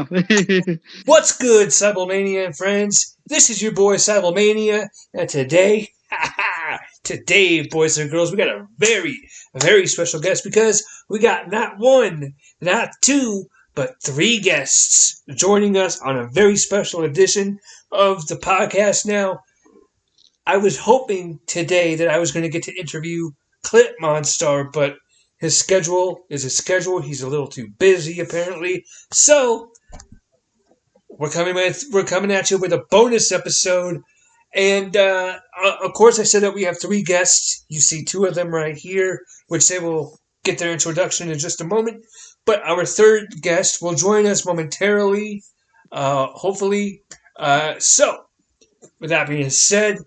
go. What's good, Seibelmania Friends? This is your boy Seibelmania, and today, boys and girls, we got a very special guest because we got not one, not two, but three guests joining us on a very special edition of the podcast. Now, I was hoping today that I was going to get to interview Clip Monstar, but his schedule is his schedule. He's a little too busy, apparently. So, we're coming at you with a bonus episode, and of course I said that we have three guests. You see two of them right here, which they will get their introduction in just a moment. But our third guest will join us momentarily, hopefully. So, with that being said,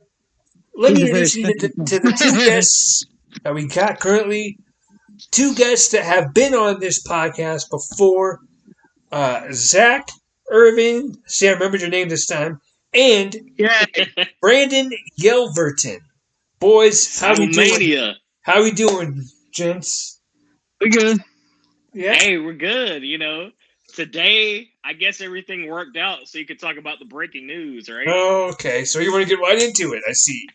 let me introduce you to the two guests that we got currently. Two guests that have been on this podcast before. Zach Irving, see, I remembered your name this time, and Brandon Yelverton. Boys, how we doing? How we doing, gents? We good. Yeah. Hey, we're good. You know, today I guess everything worked out, so you could talk about the breaking news, right? Okay, so you want to get right into it? I see.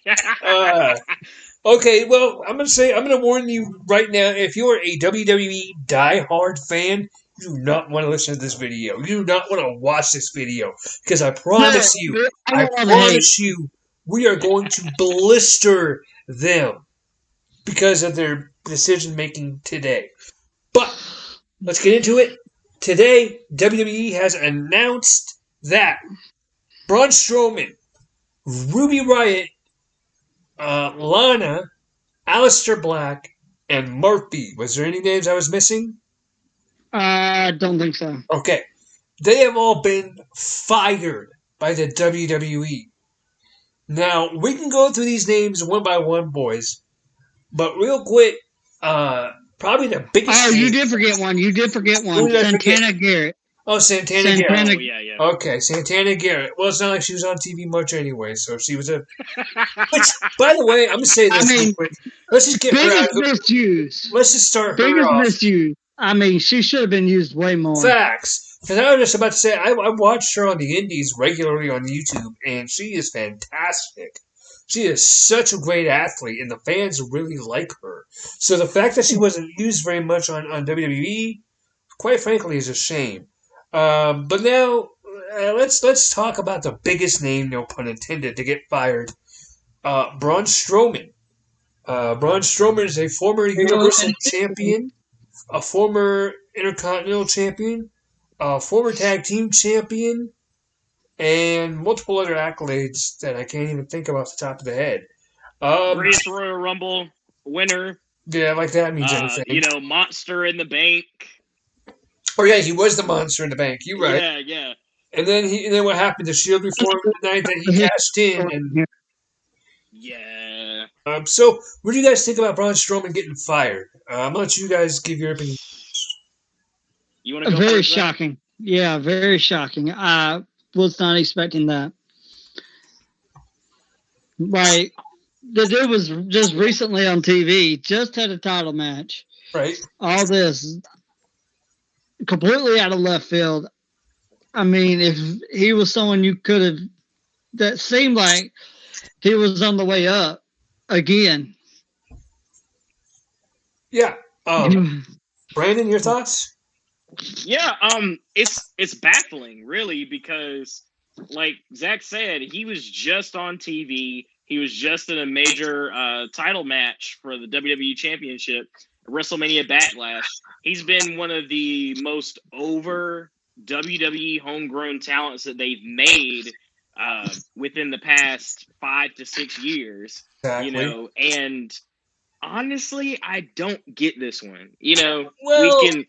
Okay, well, I'm gonna warn you right now. If you're a WWE diehard fan, you do not want to listen to this video. You do not want to watch this video because I promise you, we are going to blister them because of their decision making today. But let's get into it. Today, WWE has announced that Braun Strowman, Ruby Riott, Lana, Aleister Black, and Murphy. Was there any names I was missing? I don't think so. Okay. They have all been fired by the WWE. Now, we can go through these names one by one, boys. But real quick, probably the biggest name. You did forget one. Santana Garrett. Oh, Santana Garrett. Oh, yeah. Okay, Santana Garrett. Well, it's not like she was on TV much anyway, so she was a... Which, by the way, I'm going to say this real quick. Let's just get her out of misuse. Let's just start her biggest off. Misuse. I mean, she should have been used way more. Facts. Because I was just about to say, I watched her on the Indies regularly on YouTube, and she is fantastic. She is such a great athlete, and the fans really like her. So the fact that she wasn't used very much on WWE, quite frankly, is a shame. But now, let's talk about the biggest name, no pun intended, to get fired. Braun Strowman. Braun Strowman is a former Universal Champion, a former Intercontinental Champion, a former Tag Team Champion, and multiple other accolades that I can't even think of off the top of the head. Greatest Royal Rumble winner. Yeah, like that means anything. You know, Monster in the Bank. Oh yeah, he was the Monster in the Bank. You're right. Yeah. And then what happened? The Shield reformed the night that he cashed in, and yeah. So, what do you guys think about Braun Strowman getting fired? I'm gonna let you guys give your opinion. You want to go? Very shocking. Yeah, very shocking. I was not expecting that. Right. The dude was just recently on TV, just had a title match. Right. All this completely out of left field. I mean, if he was someone you could have, that seemed like he was on the way up again. Yeah. Brandon, your thoughts? Yeah. It's baffling, really, because like Zach said, he was just on TV. He was just in a major title match for the WWE Championship, WrestleMania Backlash. He's been one of the most over WWE homegrown talents that they've made within the past 5 to 6 years. Exactly. You know, and honestly, I don't get this one. You know, well, we can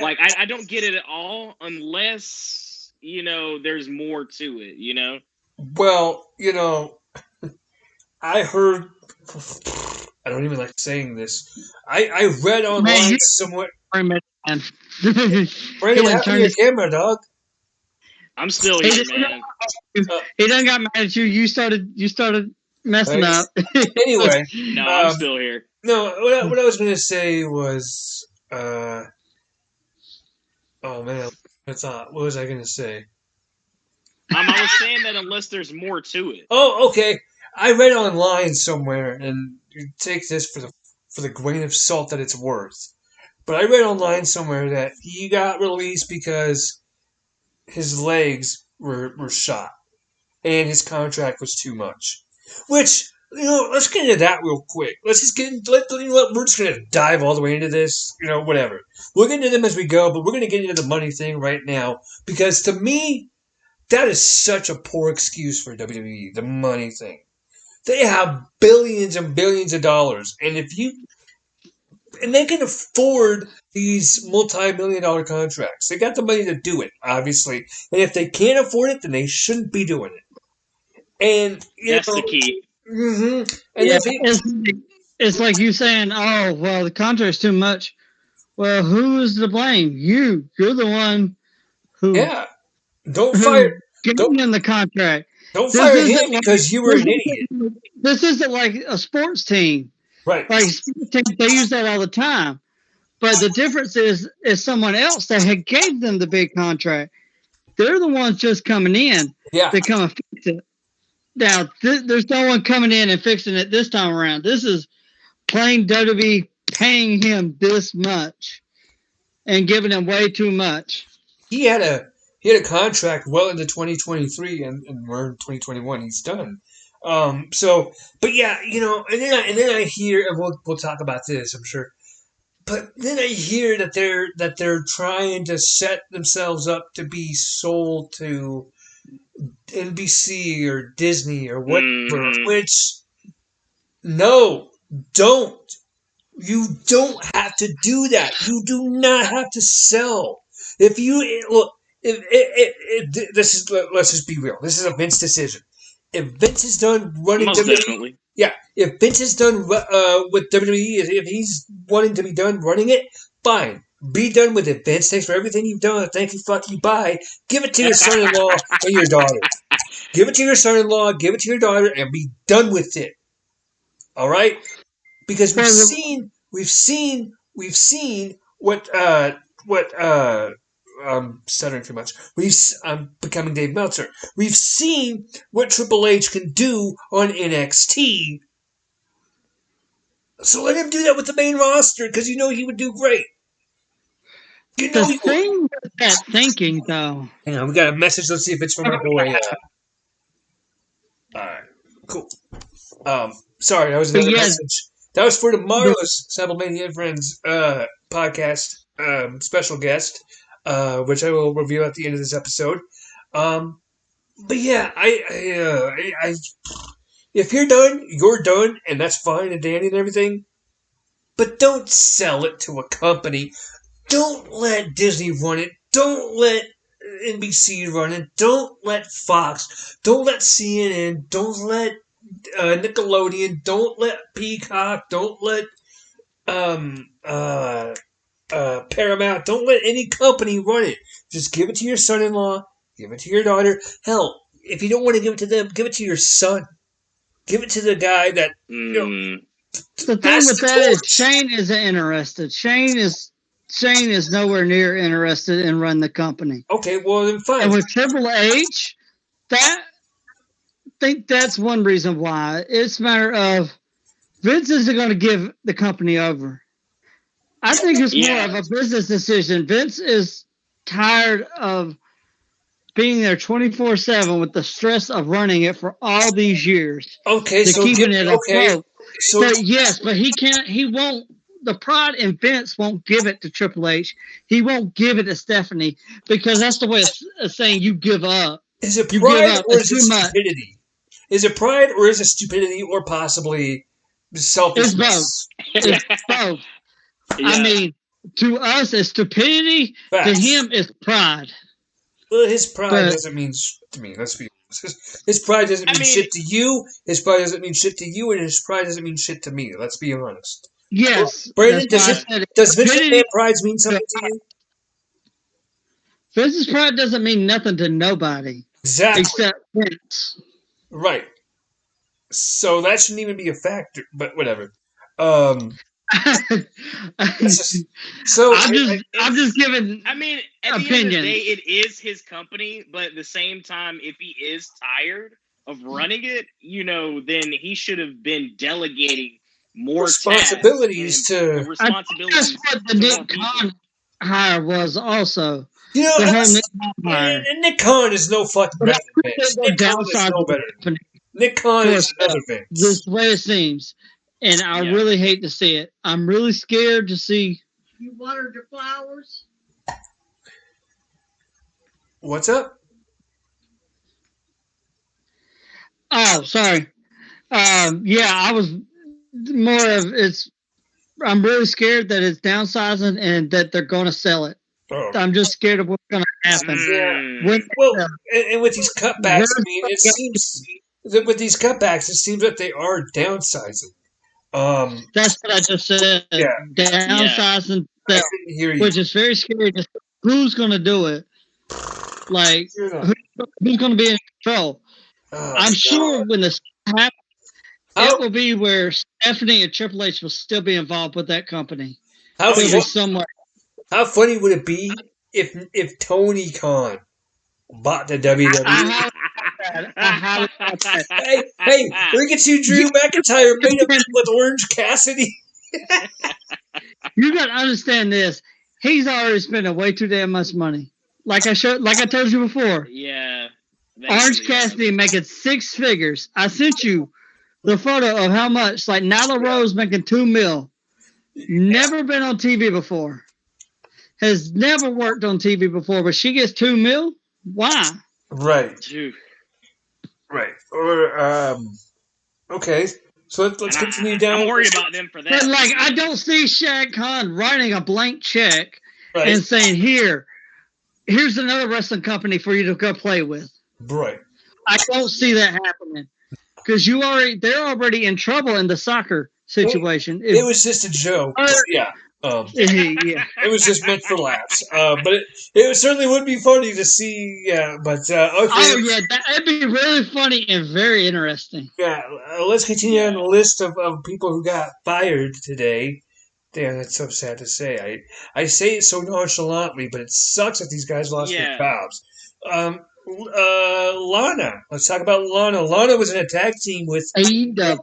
like I don't get it at all unless, you know, there's more to it, you know? Well, you know, I heard, I don't even like saying this. I read online somewhere. Brandon, turn your camera, dog. I'm still here, man. He done got mad at you. You started messing up. Anyway. No, I'm still here. No, what I was going to say was, oh man, What was I going to say? I was saying that unless there's more to it. Oh, okay. I read online somewhere, and you take this for the grain of salt that it's worth. But I read online somewhere that he got released because his legs were shot, and his contract was too much. Which, let's get into that real quick. Let's just get into, we're just gonna dive all the way into this. Whatever. We'll get into them as we go, but we're gonna get into the money thing right now because to me, that is such a poor excuse for WWE. The money thing. They have billions and billions of dollars, and they can afford these multi-million-dollar contracts. They got the money to do it, obviously. And if they can't afford it, then they shouldn't be doing it. And that's the key. Mm-hmm. And yeah, it's like you saying, "Oh, well, the contract's too much." Well, who is to blame? You're the one who don't who fire gave them the contract. don't This fire him isn't like, because you were an idiot. This isn't like a sports team. Right. Like sports teams, they use that all the time. But the difference is someone else that had gave them the big contract. They're the ones just coming in. Yeah. They come and fix it. Now, there's no one coming in and fixing it this time around. This is plain WWE paying him this much and giving him way too much. He had a contract well into 2023, and we're in 2021. He's done. But yeah, and then I hear, and we'll talk about this, I'm sure. But then I hear that they're trying to set themselves up to be sold to NBC or Disney or whatever. Which, no, don't. You don't have to do that. You do not have to sell. If you look, let's just be real. This is a Vince decision. If Vince is done running Most WWE, definitely. yeah. If Vince is done with WWE, if he's wanting to be done running it, fine. Be done with it, Vince. Thanks for everything you've done. Thank you, fuck you, bye. Give it to your son-in-law and your daughter. Give it to your son-in-law. Give it to your daughter, and be done with it. All right, because we've seen what I'm stuttering too much. I'm becoming Dave Meltzer. We've seen what Triple H can do on NXT. So let him do that with the main roster, because he would do great. The thing with that thinking, though. Hang on, we got a message. Let's see if it's from our boy. All right, cool. Sorry, that was another message. That was for the marvelous Seibelmania Friends podcast special guest, which I will reveal at the end of this episode. But yeah, I if you're done, and that's fine and dandy and everything. But don't sell it to a company. Don't let Disney run it. Don't let NBC run it. Don't let Fox. Don't let CNN. Don't let Nickelodeon. Don't let Peacock. Don't let Paramount. Don't let any company run it. Just give it to your son-in-law. Give it to your daughter. Hell, if you don't want to give it to them, give it to your son. Give it to the guy that The thing with that is Shane isn't interested. Shane is nowhere near interested in running the company. Okay, well then fine. And with Triple H, I think that's one reason why. It's a matter of Vince isn't going to give the company over. I think it's more of a business decision. Vince is tired of being there 24/7 with the stress of running it for all these years. Okay, so keeping it afloat. So but he can't. He won't. The pride in Vince won't give it to Triple H. He won't give it to Stephanie because that's the way of saying you give up. Is it pride or is it stupidity? Is it pride or is it stupidity or possibly selfishness? It's both. Yeah. I mean, to us, it's stupidity. To him, it's pride. Well, his pride doesn't mean to me. Let's be honest. His pride doesn't mean shit to you. His pride doesn't mean shit to you, and his pride doesn't mean shit to me. Let's be honest. Yes, Brandon, does Vince McMahon pride mean something to you? Vince's pride doesn't mean nothing to nobody. Exactly. Except Vince. Right. So that shouldn't even be a factor, but whatever. So I'm just giving. I mean, at the end of the day, it is his company, but at the same time, if he is tired of running it, then he should have been delegating more responsibilities to responsibilities. That's what the Nick Khan hire was also. And Nick Khan is no fucking better than Vince. Nick Khan is no better. Nick Khan is another Vince. This way it seems. And I really hate to see it. I'm really scared to see. You watered your flowers? What's up? Oh, sorry. I was more of it's. I'm really scared that it's downsizing and that they're going to sell it. Oh. I'm just scared of what's going to happen. Yeah. And with these cutbacks, I mean, it seems that with these cutbacks, it seems that they are downsizing. That's what I just said. Yeah. Downsizing, which is very scary. Who's going to do it? Like, who's going to be in control? I'm sure when this happens, it will be where Stephanie and Triple H will still be involved with that company. How funny would it be if Tony Khan bought the WWE? Hey, look at you, Drew McIntyre made up with Orange Cassidy. You got to understand this. He's already spending way too damn much money. Like I told you before. Yeah. Orange Cassidy making 6 figures. I sent you the photo of how much. Like Nyla Rose making $2 million. Never been on TV before. Has never worked on TV before, but she gets $2 million? Why? Right. Right. Or okay. So let's continue down. I'm worried about them for that. But I don't see Shad Khan writing a blank check and saying, here's another wrestling company for you to go play with. Right. I don't see that happening. Because they're already in trouble in the soccer situation. It was just a joke. Yeah. It was just meant for laughs. But it certainly would be funny to see. Yeah, but okay. Oh yeah, that'd be really funny and very interesting. Yeah, let's continue on the list of people who got fired today. Damn, that's so sad to say. I say it so nonchalantly, but it sucks that these guys lost their jobs. Lana. Let's talk about Lana. Lana was in a tag team with AEW.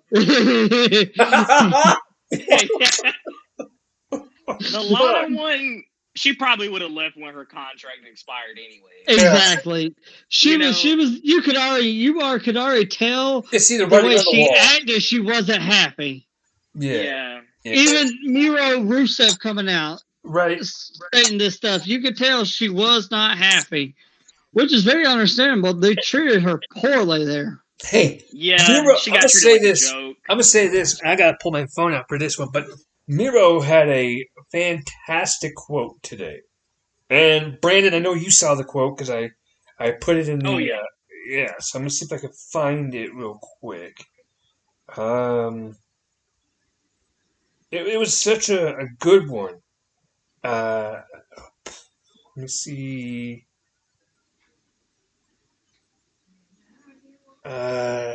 The Lana one, she probably would have left when her contract expired anyway. Exactly. She was. You could already tell the way she acted. She wasn't happy. Yeah. Even Miro Rusev coming out, right, stating this stuff, you could tell she was not happy, which is very understandable. They treated her poorly there. Hey, Miro, I'm gonna say this. I'm gonna say this. I gotta pull my phone out for this one, but Miro had a fantastic quote today. And Brandon, I know you saw the quote because I put it in the so I'm gonna see if I can find it real quick. It was such a good one. Let me see.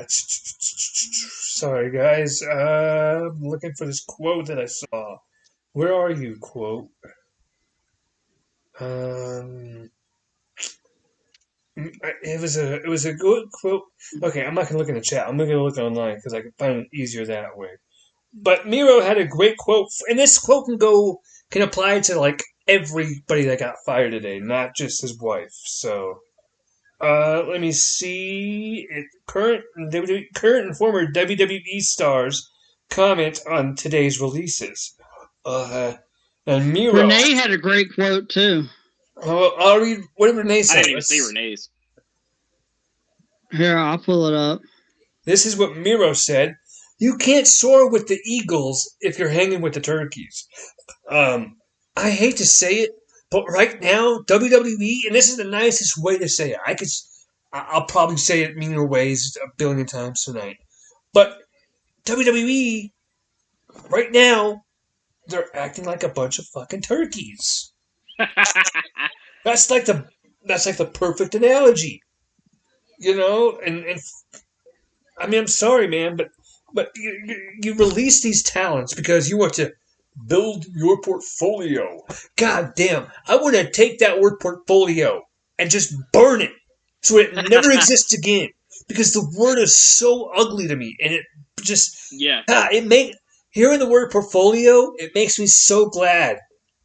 Sorry, guys. I'm looking for this quote that I saw. Where are you, quote? It was a good quote. Okay, I'm not gonna look in the chat. I'm gonna look online because I can find it easier that way. But Miro had a great quote, and this quote can apply to everybody that got fired today, not just his wife. So. Let me see. Current and former WWE stars comment on today's releases. And Miro. Renee had a great quote too. I'll read what Renee said. I didn't even see Renee's. Here, I'll pull it up. This is what Miro said. You can't soar with the eagles if you're hanging with the turkeys. I hate to say it, but right now, WWE, and this is the nicest way to say it. I'll probably say it meaner ways a billion times tonight. But WWE, right now, they're acting like a bunch of fucking turkeys. That's like the perfect analogy. And I mean, I'm sorry, man, but you release these talents because you want to Build your portfolio. God damn, I want to take that word portfolio and just burn it so it never exists again. Because the word is so ugly to me, and it just Yeah. hearing the word portfolio, it makes me so glad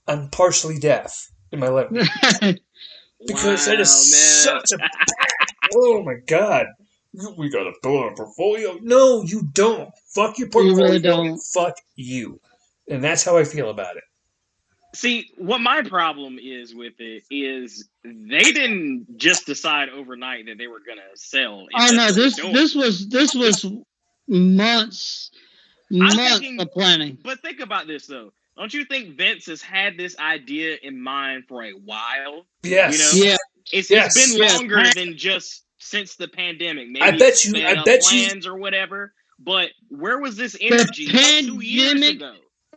I'm partially deaf in my left ear. Because that is Wow, such a oh my god. We gotta build a portfolio. No, you don't. Fuck your You portfolio really and don't. fuck you. And that's how I feel about it. See, what my problem is with it is they didn't just decide overnight that they were gonna sell. Oh no, this doing. this was months thinking, of planning. But think about this though. Don't you think Vince has had this idea in mind for a while? Yes. You know, Yeah, it's been yes. longer than just since the pandemic. Maybe I bet you. sped I up bet you. plans or whatever. But where was this The energy 2 years pandemic ago?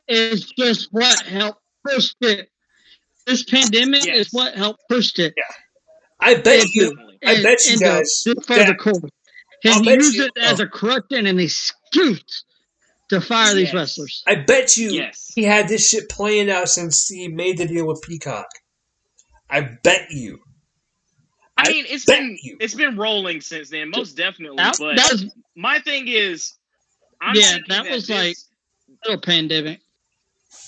is just what helped push it. This pandemic is Yes. what helped push it Yeah. I bet Most you. definitely. I bet you into guys further that course. I'll And bet use you. it as a crutch and an excuse to fire these Yes. wrestlers. I bet you Yes. he had this shit playing out since he made the deal with Peacock. I bet you. I mean, bet you. it's been rolling since then, most definitely. That But was my thing is, I'm yeah, thinking that was like a little pandemic.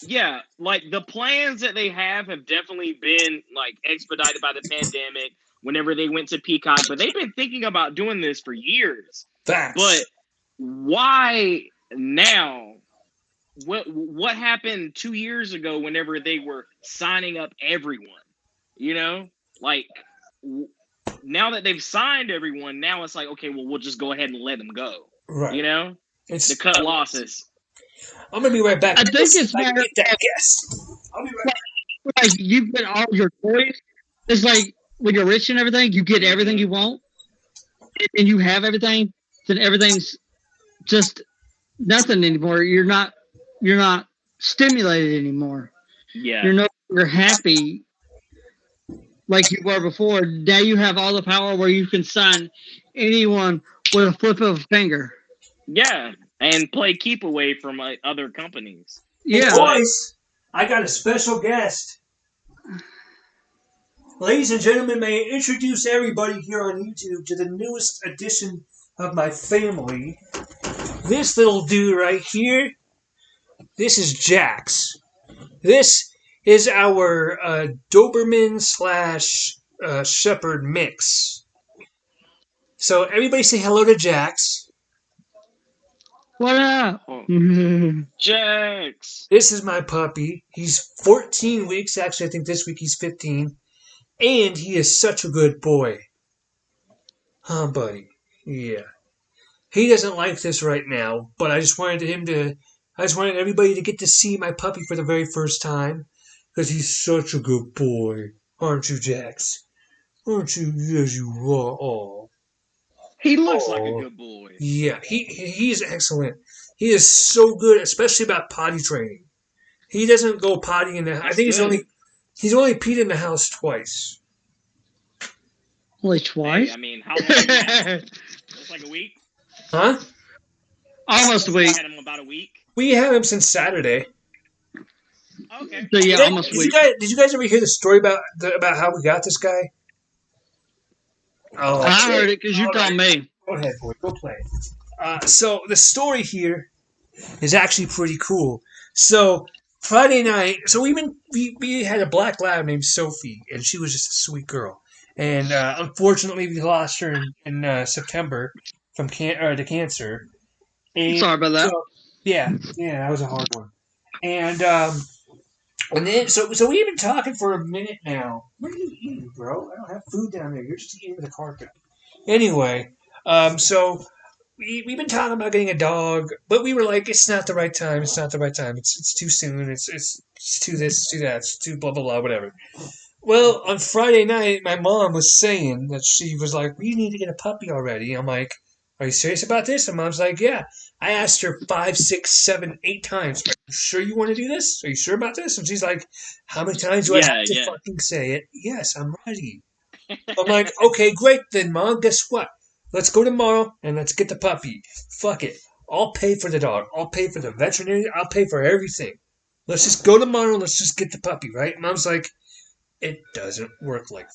Yeah, like the plans that they have definitely been like expedited by the pandemic whenever they went to Peacock, but they've been thinking about doing this for years. Facts. But why now? What happened 2 years ago whenever they were signing up everyone? You know? Like now that they've signed everyone, now it's like, okay, well, we'll just go ahead and let them go. Right. You know? It's To cut losses. I'm gonna be right back. I think it's I more get that guest. I'll be right back. like you get all your toys. It's like when you're rich and everything, you get everything you want, and you have everything. Then everything's just nothing anymore. You're not stimulated anymore. Yeah. You're no longer happy like you were before. Now you have all the power where you can sign anyone with a flip of a finger. Yeah, and play keep away from other companies. Yeah. Hey, boys, I got a special guest. Ladies and gentlemen, may I introduce everybody here on YouTube to the newest addition of my family. This little dude right here, this is Jax. This is our Doberman slash Shepherd mix. So everybody say hello to Jax. What up? Oh. Jax. This is my puppy. He's 14 weeks. Actually, I think this week he's 15. And he is such a good boy. Huh, buddy? Yeah. He doesn't like this right now, but I just wanted everybody to get to see my puppy for the very first time. Because he's such a good boy. Aren't you, Jax? Aren't you? Yes, you are. Oh. He looks like a good boy. Yeah, he's excellent. He is so good, especially about potty training. He doesn't go potty in the house. I think he's only peed in the house twice. Only twice? Hey, I mean, how long now? It's like a week? Huh? Almost a week. Had him about a week. We had him since Saturday. Okay. So yeah, almost a week. Did you guys ever hear the story about how we got this guy? Oh, I heard it because you told me. Go ahead, boy. Go play. So the story here is actually pretty cool. So Friday night, so we had a black lab named Sophie, and she was just a sweet girl. And unfortunately, we lost her in September from to cancer. And Sorry about that. So, yeah, that was a hard one. And then so we've been talking for a minute now. What are you eating, bro? I don't have food down there. You're just eating the carpet. Anyway, so we've been talking about getting a dog, but we were like, it's not the right time. It's not the right time. It's too soon. It's too this, too that. It's too blah blah blah, whatever. Well, on Friday night, my mom was saying that she was like, we need to get a puppy already. I'm like, are you serious about this? And Mom's like, yeah. I asked her 5, 6, 7, 8 times, are you sure you want to do this? Are you sure about this? And she's like, how many times do I have to fucking say it? Yes, I'm ready. I'm like, okay, great then, Mom. Guess what? Let's go tomorrow and let's get the puppy. Fuck it. I'll pay for the dog. I'll pay for the veterinary. I'll pay for everything. let's just go tomorrow. Let's just get the puppy, right? Mom's like, it doesn't work like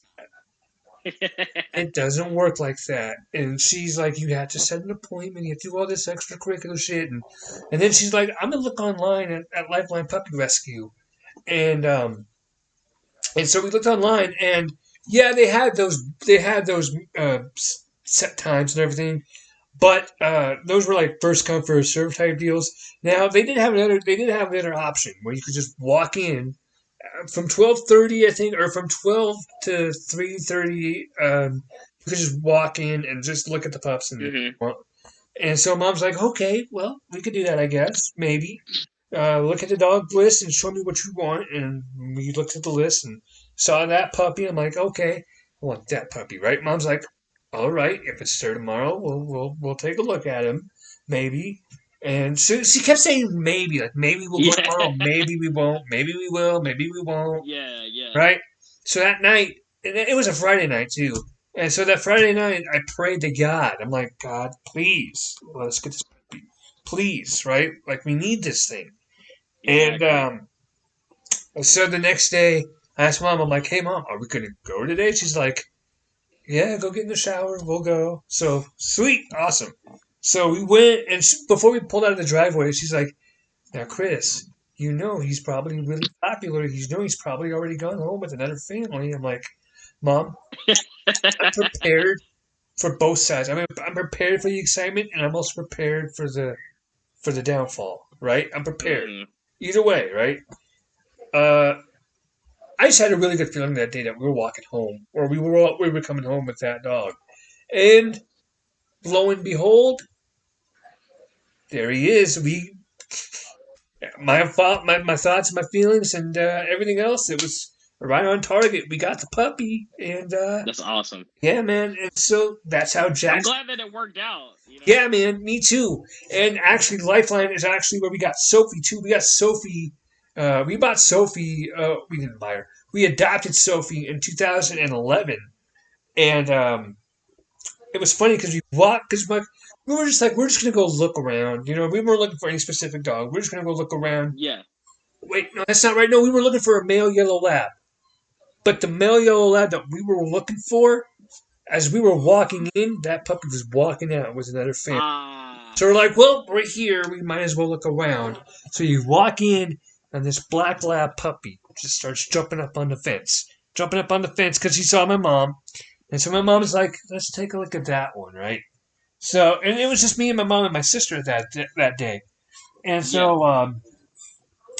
it doesn't work like that. And she's like, you have to set an appointment. You have to do all this extracurricular shit. And then she's like, I'm going to look online at Lifeline Puppy Rescue. And so we looked online, and yeah, they had those set times and everything. But those were like first come first serve type deals. Now they did have another option where you could just walk in from 12:30, I think, or from 12 to 3:30. You could just walk in and just look at the pups and so Mom's like, okay, well, we could do that, I guess, maybe. Look at the dog list and show me what you want. And we looked at the list and saw that puppy. I'm like, okay, I want that puppy, right? Mom's like, all right, if it's there tomorrow, we'll take a look at him, maybe. And so she kept saying maybe, like maybe we'll go tomorrow, maybe we won't, maybe we will, maybe we won't. Yeah. Right? So that night, and it was a Friday night too. And so that Friday night, I prayed to God. I'm like, God, please, let's get this puppy. Please, right? Like, we need this thing. Exactly. And so the next day, I asked Mom, I'm like, hey, Mom, are we going to go today? She's like, yeah, go get in the shower. We'll go. So, sweet. Awesome. So we went, and before we pulled out of the driveway, she's like, now, Chris, you know he's probably really popular. You know he's probably already gone home with another family. I'm like, Mom, I'm prepared for both sides. I'm prepared for the excitement, and I'm also prepared for the downfall, right? I'm prepared. Either way, right? I just had a really good feeling that day that we were walking home, or we were coming home with that dog, and lo and behold, there he is. My thoughts, my feelings, and everything else. It was right on target. We got the puppy, and that's awesome. Yeah, man. And so that's how Jack. I'm glad that it worked out. You know? Yeah, man. Me too. And actually, Lifeline is actually where we got Sophie too. We got Sophie. We bought Sophie. We didn't buy her. We adopted Sophie in 2011, and it was funny because we were just like, we're just gonna go look around. You know, we weren't looking for any specific dog. We're just gonna go look around. Yeah. Wait, no, that's not right. No, we were looking for a male yellow lab. But the male yellow lab that we were looking for, as we were walking in, that puppy was walking out with another family. So we're like, well, we're here. We might as well look around. So you walk in, and this black lab puppy just starts jumping up on the fence. Because he saw my mom. And so my mom's like, let's take a look at that one, right? So, and it was just me and my mom and my sister that day. And so,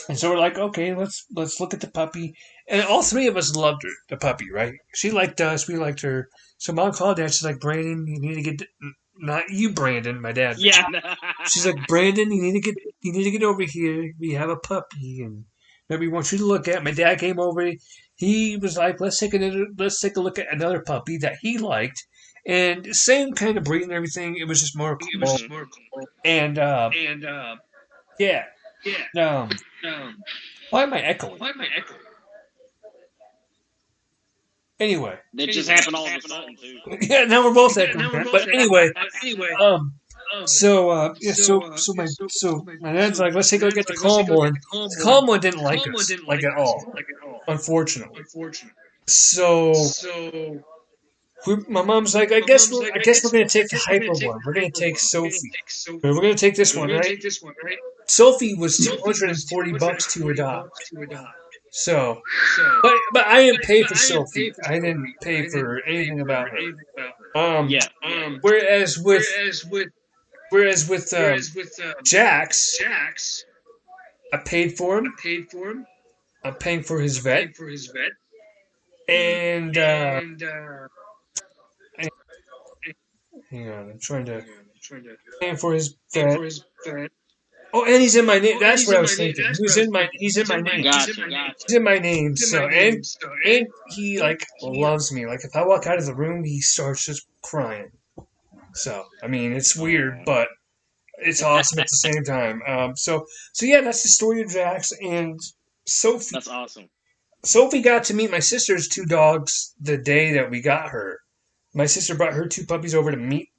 And so we're like, okay, let's look at the puppy. And all three of us loved her, the puppy, right? She liked us, we liked her. So Mom called Dad. She's like, Brandon, you need to get not you, Brandon, my dad. Yeah. She's like, Brandon, you need to get over here. We have a puppy, and that we want you to look at. My dad came over. He was like, let's take a look at another puppy that he liked, and same kind of breed and everything. It was just more cool. And yeah. Why am I echoing? Anyway. It just happened all of a sudden, too. Yeah, now we're both echoing. But anyway, so my dad's like, let's take a look at the calm one. The calm one didn't like us, like at all, unfortunately. So my mom's like, I guess we're gonna take the hyper one. We're gonna take Sophie. We're gonna take this one, right? Sophie was $240 to adopt. So, but I didn't pay for Sophie. I didn't pay for anything about her. Whereas with Jax, I paid for him. I'm paying for his vet. And hang on, I'm trying to paying for his vet. Oh, and he's in my name. That's what I was thinking. He's in my name. Gotcha. He's in my name. So and he like loves me. Like if I walk out of the room, he starts just crying. So I mean, it's weird, but it's awesome at the same time. So yeah, that's the story of Jax and Sophie. That's awesome. Sophie got to meet my sister's two dogs the day that we got her. My sister brought her two puppies over to meet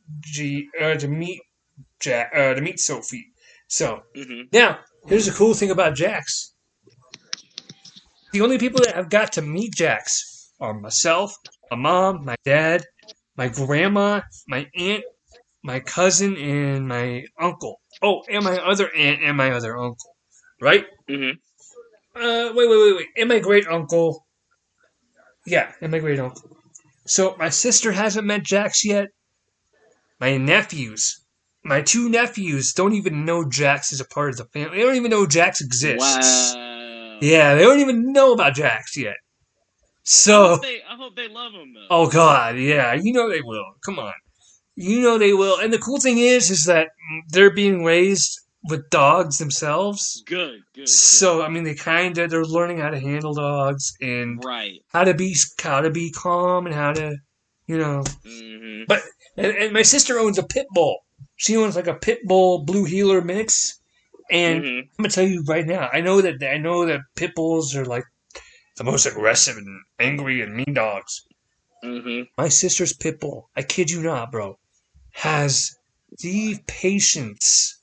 Sophie. So now here's the cool thing about Jax. The only people that have got to meet Jax are myself, my mom, my dad, my grandma, my aunt, my cousin, and my uncle. Oh, and my other aunt and my other uncle. Right? Mm-hmm. Wait. And my great uncle. Yeah, and my great uncle. So my sister hasn't met Jax yet. My two nephews don't even know Jax is a part of the family. They don't even know Jax exists. Wow. Yeah, they don't even know about Jax yet. So, I hope they love him though. oh god, yeah, you know they will. Come on, you know they will. And the cool thing is that they're being raised with dogs themselves. Good. So I mean, they're learning how to handle dogs and Right. how to be calm and how to, you know. Mm-hmm. But and my sister owns a pit bull. She owns like a pit bull blue heeler mix. And Mm-hmm. I'm gonna tell you right now, I know that pit bulls are like the most aggressive and angry and mean dogs. Mm-hmm. My sister's pit bull, I kid you not, bro, has the patience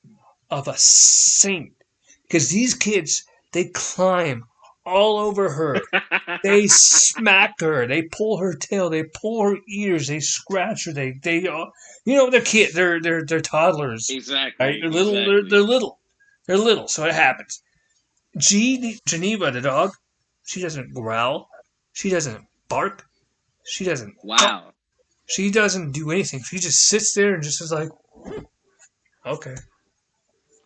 of a saint. Because these kids, they climb all over her. They smack her. They pull her tail. They pull her ears. They scratch her. They're toddlers, right? Exactly. They're little. They're little. They're little. So it happens. Geneva, the dog, she doesn't growl. She doesn't bark. She doesn't. Wow. She doesn't do anything. She just sits there and just is like, okay.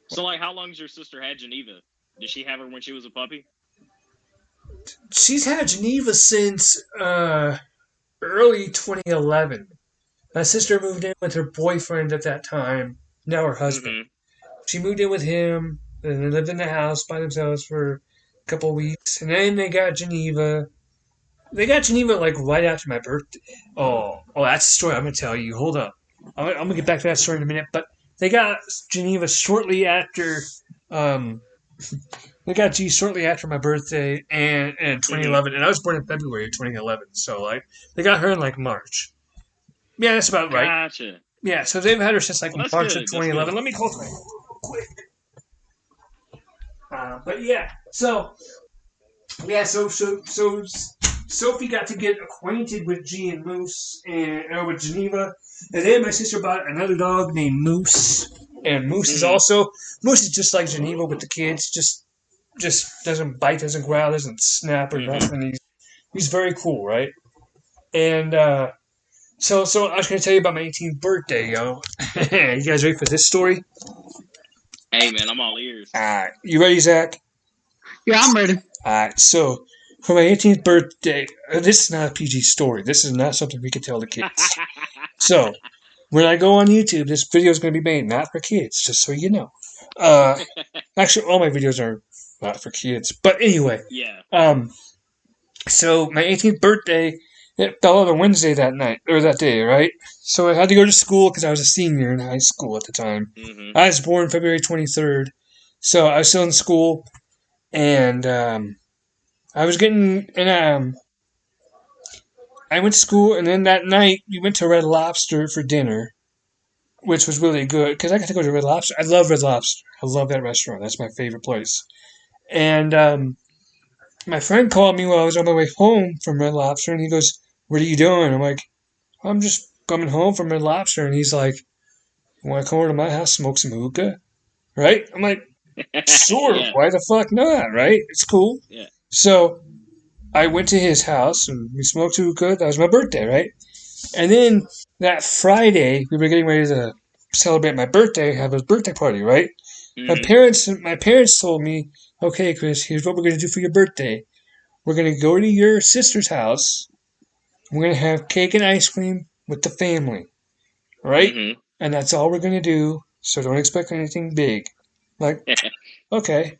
So, like, how long's your sister had Geneva? Did she have her when she was a puppy? She's had Geneva since early 2011. My sister moved in with her boyfriend at that time, now her husband. Mm-hmm. She moved in with him, and they lived in the house by themselves for a couple of weeks, and then they got Geneva. They got Geneva like right after my birthday. That's the story I'm gonna tell you. Hold up, I'm gonna get back to that story in a minute. But they got Geneva shortly after. They got G shortly after my birthday and 2011, and I was born in February of 2011. So like they got her in like March. Yeah, that's about right. Gotcha. Yeah, so they've had her since like Well, that's March good. of 2011. Let me close my door real quick. But yeah, so Sophie got to get acquainted with G and Moose and with Geneva, and then my sister bought another dog named Moose, and Moose is just like Geneva with the kids, just doesn't bite, doesn't growl, doesn't snap or nothing. He's very cool, right? And so I was gonna tell you about my 18th birthday, yo. You guys ready for this story? Hey, man, I'm all ears. You ready, Zach? Yeah, I'm ready. Alright, so for my 18th birthday, this is not a PG story. This is not something we can tell the kids. So, when I go on YouTube, this video is going to be made not for kids, just so you know. Actually, all my videos are not for kids. But anyway, Yeah. So my 18th birthday, it fell on a Wednesday that day, right? So I had to go to school because I was a senior in high school at the time. Mm-hmm. I was born February 23rd, so I was still in school, and I was getting I went to school, and then that night we went to Red Lobster for dinner, which was really good because I got to go to Red Lobster. I love Red Lobster. I love that restaurant. That's my favorite place. And my friend called me while I was on my way home from Red Lobster, and he goes, "What are you doing?" I'm like, "I'm just coming home from Red Lobster." And he's like, "You want to come over to my house, smoke some hookah?" Right? I'm like, "Sure. Yeah. Why the fuck not? Right? It's cool." Yeah. So I went to his house and we smoked hookah. That was my birthday, right? And then that Friday, we were getting ready to celebrate my birthday, have a birthday party, right? Mm-hmm. My parents told me, "Okay, Chris, here's what we're gonna do for your birthday. We're gonna go to your sister's house. We're gonna have cake and ice cream with the family, right? Mm-hmm. And that's all we're gonna do. So don't expect anything big." Like, okay.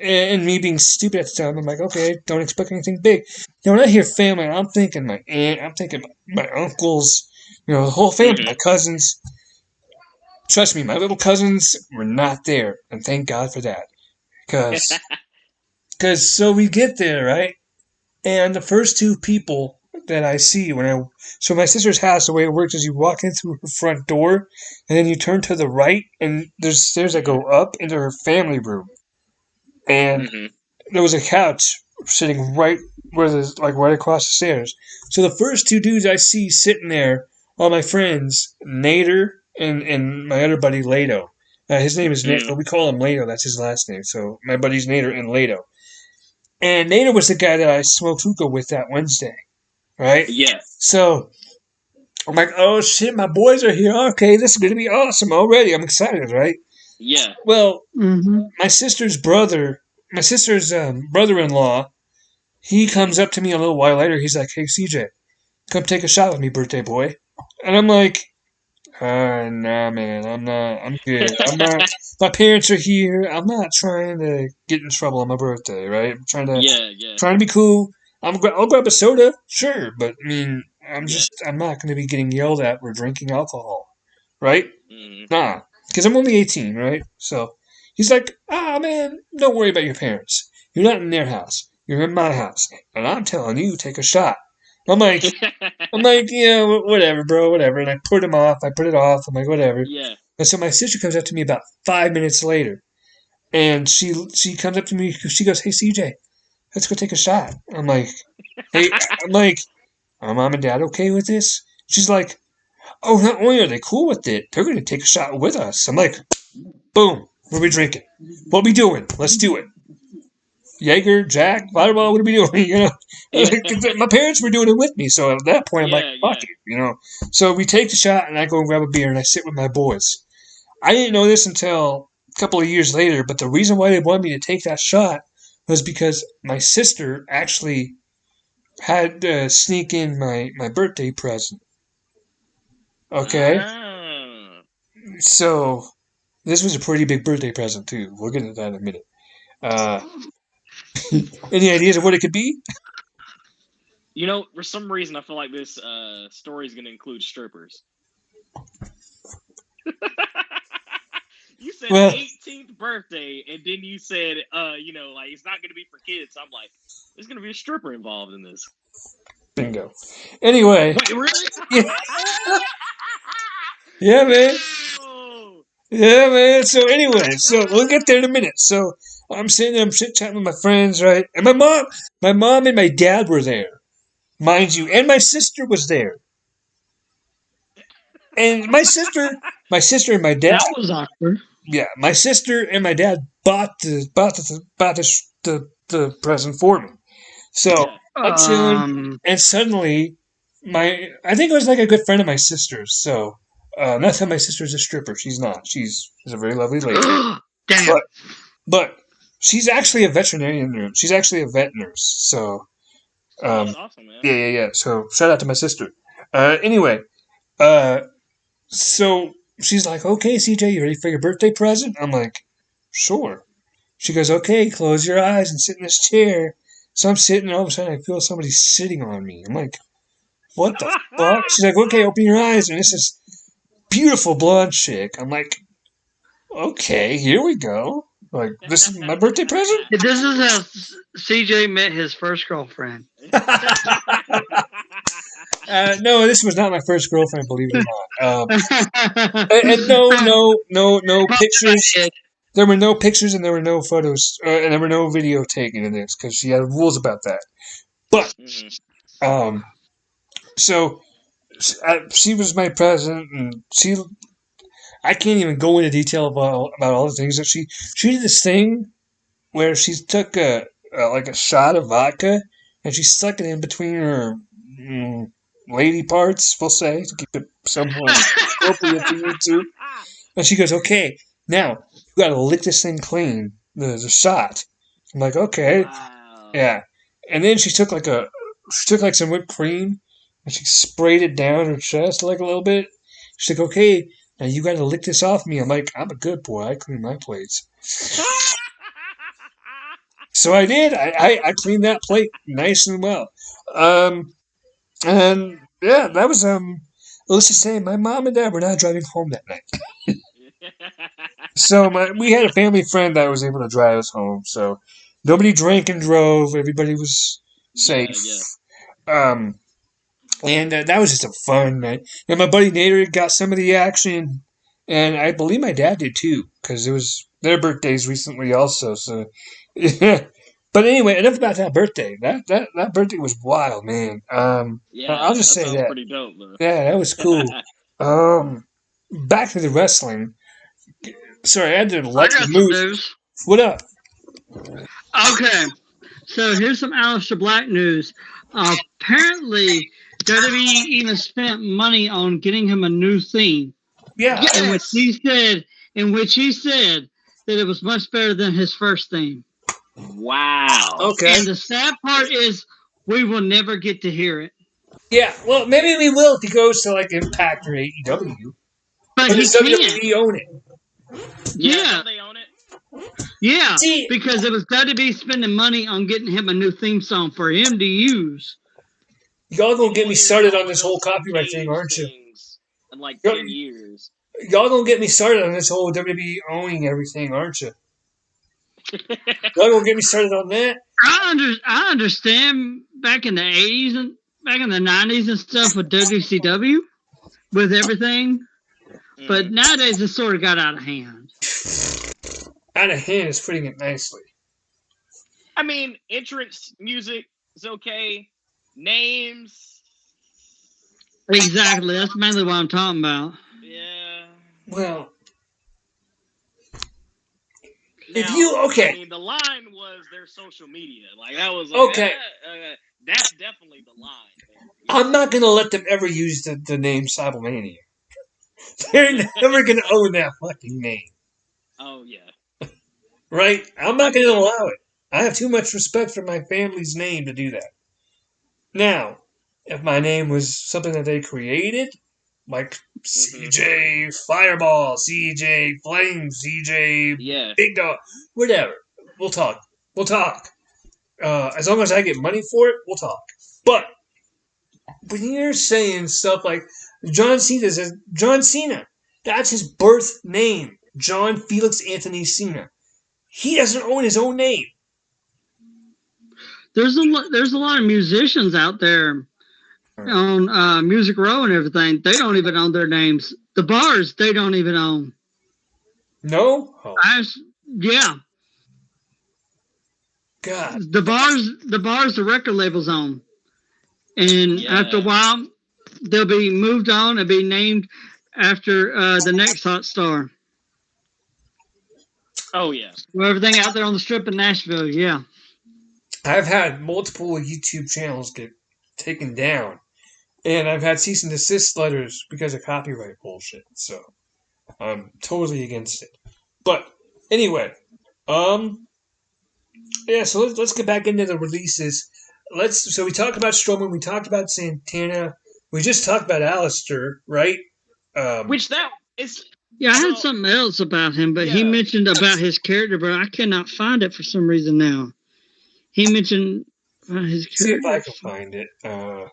And me being stupid at the time, I'm like, okay, don't expect anything big. When I hear family, I'm thinking my aunt, I'm thinking my uncles, the whole family, my cousins. Trust me, my little cousins were not there, and thank God for that. Because so we get there, right? And the first two people that I see so my sister's house, the way it works is you walk in through her front door, and then you turn to the right, and there's stairs that go up into her family room. And there was a couch sitting right right across the stairs. So the first two dudes I see sitting there are my friends Nader and my other buddy Lato. His name is Nate, but we call him Lato. That's his last name. So my buddies Nader and Lato. And Nader was the guy that I smoked hookah with that Wednesday, right? Yeah. So I'm like, oh shit, my boys are here. Okay, this is gonna be awesome already. I'm excited, right? Yeah. Well, Mm-hmm. my sister's brother-in-law, he comes up to me a little while later. He's like, hey, CJ, come take a shot with me, birthday boy. And I'm like, nah, man, I'm not. I'm good. I'm not. My parents are here. I'm not trying to get in trouble on my birthday, right? I'm trying to be cool. I'll grab a soda, sure, but I mean, I'm not going to be getting yelled at for drinking alcohol, right? Mm-hmm. Nah, because I'm only 18, right? So he's like, man, don't worry about your parents. You're not in their house. You're in my house, and I'm telling you, take a shot. I'm like, yeah, whatever, bro, whatever. And I put him off. I put it off. I'm like, whatever. Yeah. And so my sister comes up to me about 5 minutes later, and she comes up to me. She goes, "Hey, CJ, let's go take a shot." I'm like, "Hey," I'm like, "Are mom and dad okay with this?" She's like, "Oh, not only are they cool with it, they're going to take a shot with us." I'm like, "Boom, what are we drinking? What are we doing? Let's do it." Jaeger, Jack, Fireball, what are we doing? My parents were doing it with me, so at that point, I'm like, fuck it. So we take the shot, and I go and grab a beer, and I sit with my boys. I didn't know this until a couple of years later, but the reason why they wanted me to take that shot was because my sister actually had to sneak in my birthday present. Okay? Ah. So this was a pretty big birthday present, too. We'll get into that in a minute. Any ideas of what it could be? For some reason, I feel like this story is going to include strippers. You said 18th birthday, and then you said, it's not going to be for kids. I'm like, there's going to be a stripper involved in this. Bingo. Anyway. Wait, really? Yeah, man. Oh. Yeah, man. So anyway, so we'll get there in a minute. So I'm sitting there, I'm chit-chatting with my friends, right? And my mom and my dad were there, mind you, and my sister was there. And my sister and my dad. That was awkward. Yeah, my sister and my dad bought the present for me. So I'm chilling, and suddenly I think it was like a good friend of my sister's. So not that my sister's a stripper. She's not. She's a very lovely lady. Damn. But she's actually a veterinarian nurse. She's actually a vet nurse. So that's awesome, man. Yeah. So shout out to my sister. Anyway, so she's like, okay, CJ, you ready for your birthday present? I'm like, sure. She goes, okay, close your eyes and sit in this chair. So I'm sitting, and all of a sudden I feel somebody sitting on me. I'm like, what the fuck? She's like, okay, open your eyes. And it's this beautiful blonde chick. I'm like, okay, here we go. Like, this is my birthday present? This is how CJ met his first girlfriend. No, this was not my first girlfriend, believe it or not. And no pictures. There were no pictures and there were no photos and there were no video taken in this because she had rules about that. But, so she was my present, and I can't even go into detail about all the things that she did this thing where she took a shot of vodka and she stuck it in between her lady parts, we'll say, to keep it somewhat appropriate to you two. And she goes, okay, now you got to lick this thing clean, the shot. I'm like, okay, yeah. And then she took some whipped cream and she sprayed it down her chest like a little bit. She's like, okay, now you got to lick this off me. I'm like, I'm a good boy. I clean my plates. So I did. I cleaned that plate nice and well. And yeah, that was let's just say my mom and dad were not driving home that night. So we had a family friend that was able to drive us home. So nobody drank and drove. Everybody was safe. Yeah. And that was just a fun night. And my buddy Nader got some of the action, and I believe my dad did too, because it was their birthdays recently also. So yeah. But anyway, enough about that birthday. That birthday was wild, man. Yeah, I'll just that say sounds that. pretty dope, though. Yeah, that was cool. Back to the wrestling. Sorry, I had to I let the got some mood. news. What up? Okay, so here's some Aleister Black news. Apparently, WWE even spent money on getting him a new theme, Yeah. in which he said that it was much better than his first theme. Wow. Okay. And the sad part is, we will never get to hear it. Yeah. Well, maybe we will if he goes to like Impact or AEW. But Or he does can't. WWE own it? Yeah, Yeah, don't they own it? yeah, See, because it was WWE spending money on getting him a new theme song for him to use. y'all gonna get We'll me hear started some on of this whole those copyright thing, cage aren't you? things in like Y'all, 10 years. y'all gonna get me started on this whole WWE owning everything, aren't you? Y'all gonna get me started on that? I understand back in the 80s and back in the 90s and stuff with WCW with everything, but nowadays it sort of got out of hand. Out of hand is putting it nicely. I mean, entrance music is okay. Names. Exactly, that's mainly what I'm talking about. Yeah. Well, Now, if you okay, I mean, the line was their social media. Like that was like, okay, that's definitely the line. There. I'm not gonna let them ever use the name Seibelmania. They're never gonna own that fucking name, Oh yeah. right? I'm not gonna allow it. I have too much respect for my family's name to do that. Now, if my name was something that they created, like CJ Fireball, CJ Flame, CJ Yeah. Big Dog, whatever, we'll talk. We'll talk. As long as I get money for it, we'll talk. But when you're saying stuff like John Cena, that's his birth name, John Felix Anthony Cena. He doesn't own his own name. There's a lot of musicians out there on Music Row and everything. They don't even own their names. The bars they don't even own. No? Oh, Yeah. God. The bars the record labels own. And after a while, they'll be moved on and be named after the next hot star. Oh yeah. Well, everything out there on the strip in Nashville, yeah. I've had multiple YouTube channels get taken down, and I've had cease and desist letters because of copyright bullshit. So I'm totally against it. But anyway, yeah. So let's get back into the releases. So we talked about Strowman, we talked about Santana, we just talked about Alistair, right? Which that is. Yeah, I had something else about him, but he mentioned about his character, but I cannot find it for some reason now. He mentioned his character. See if I can find it. I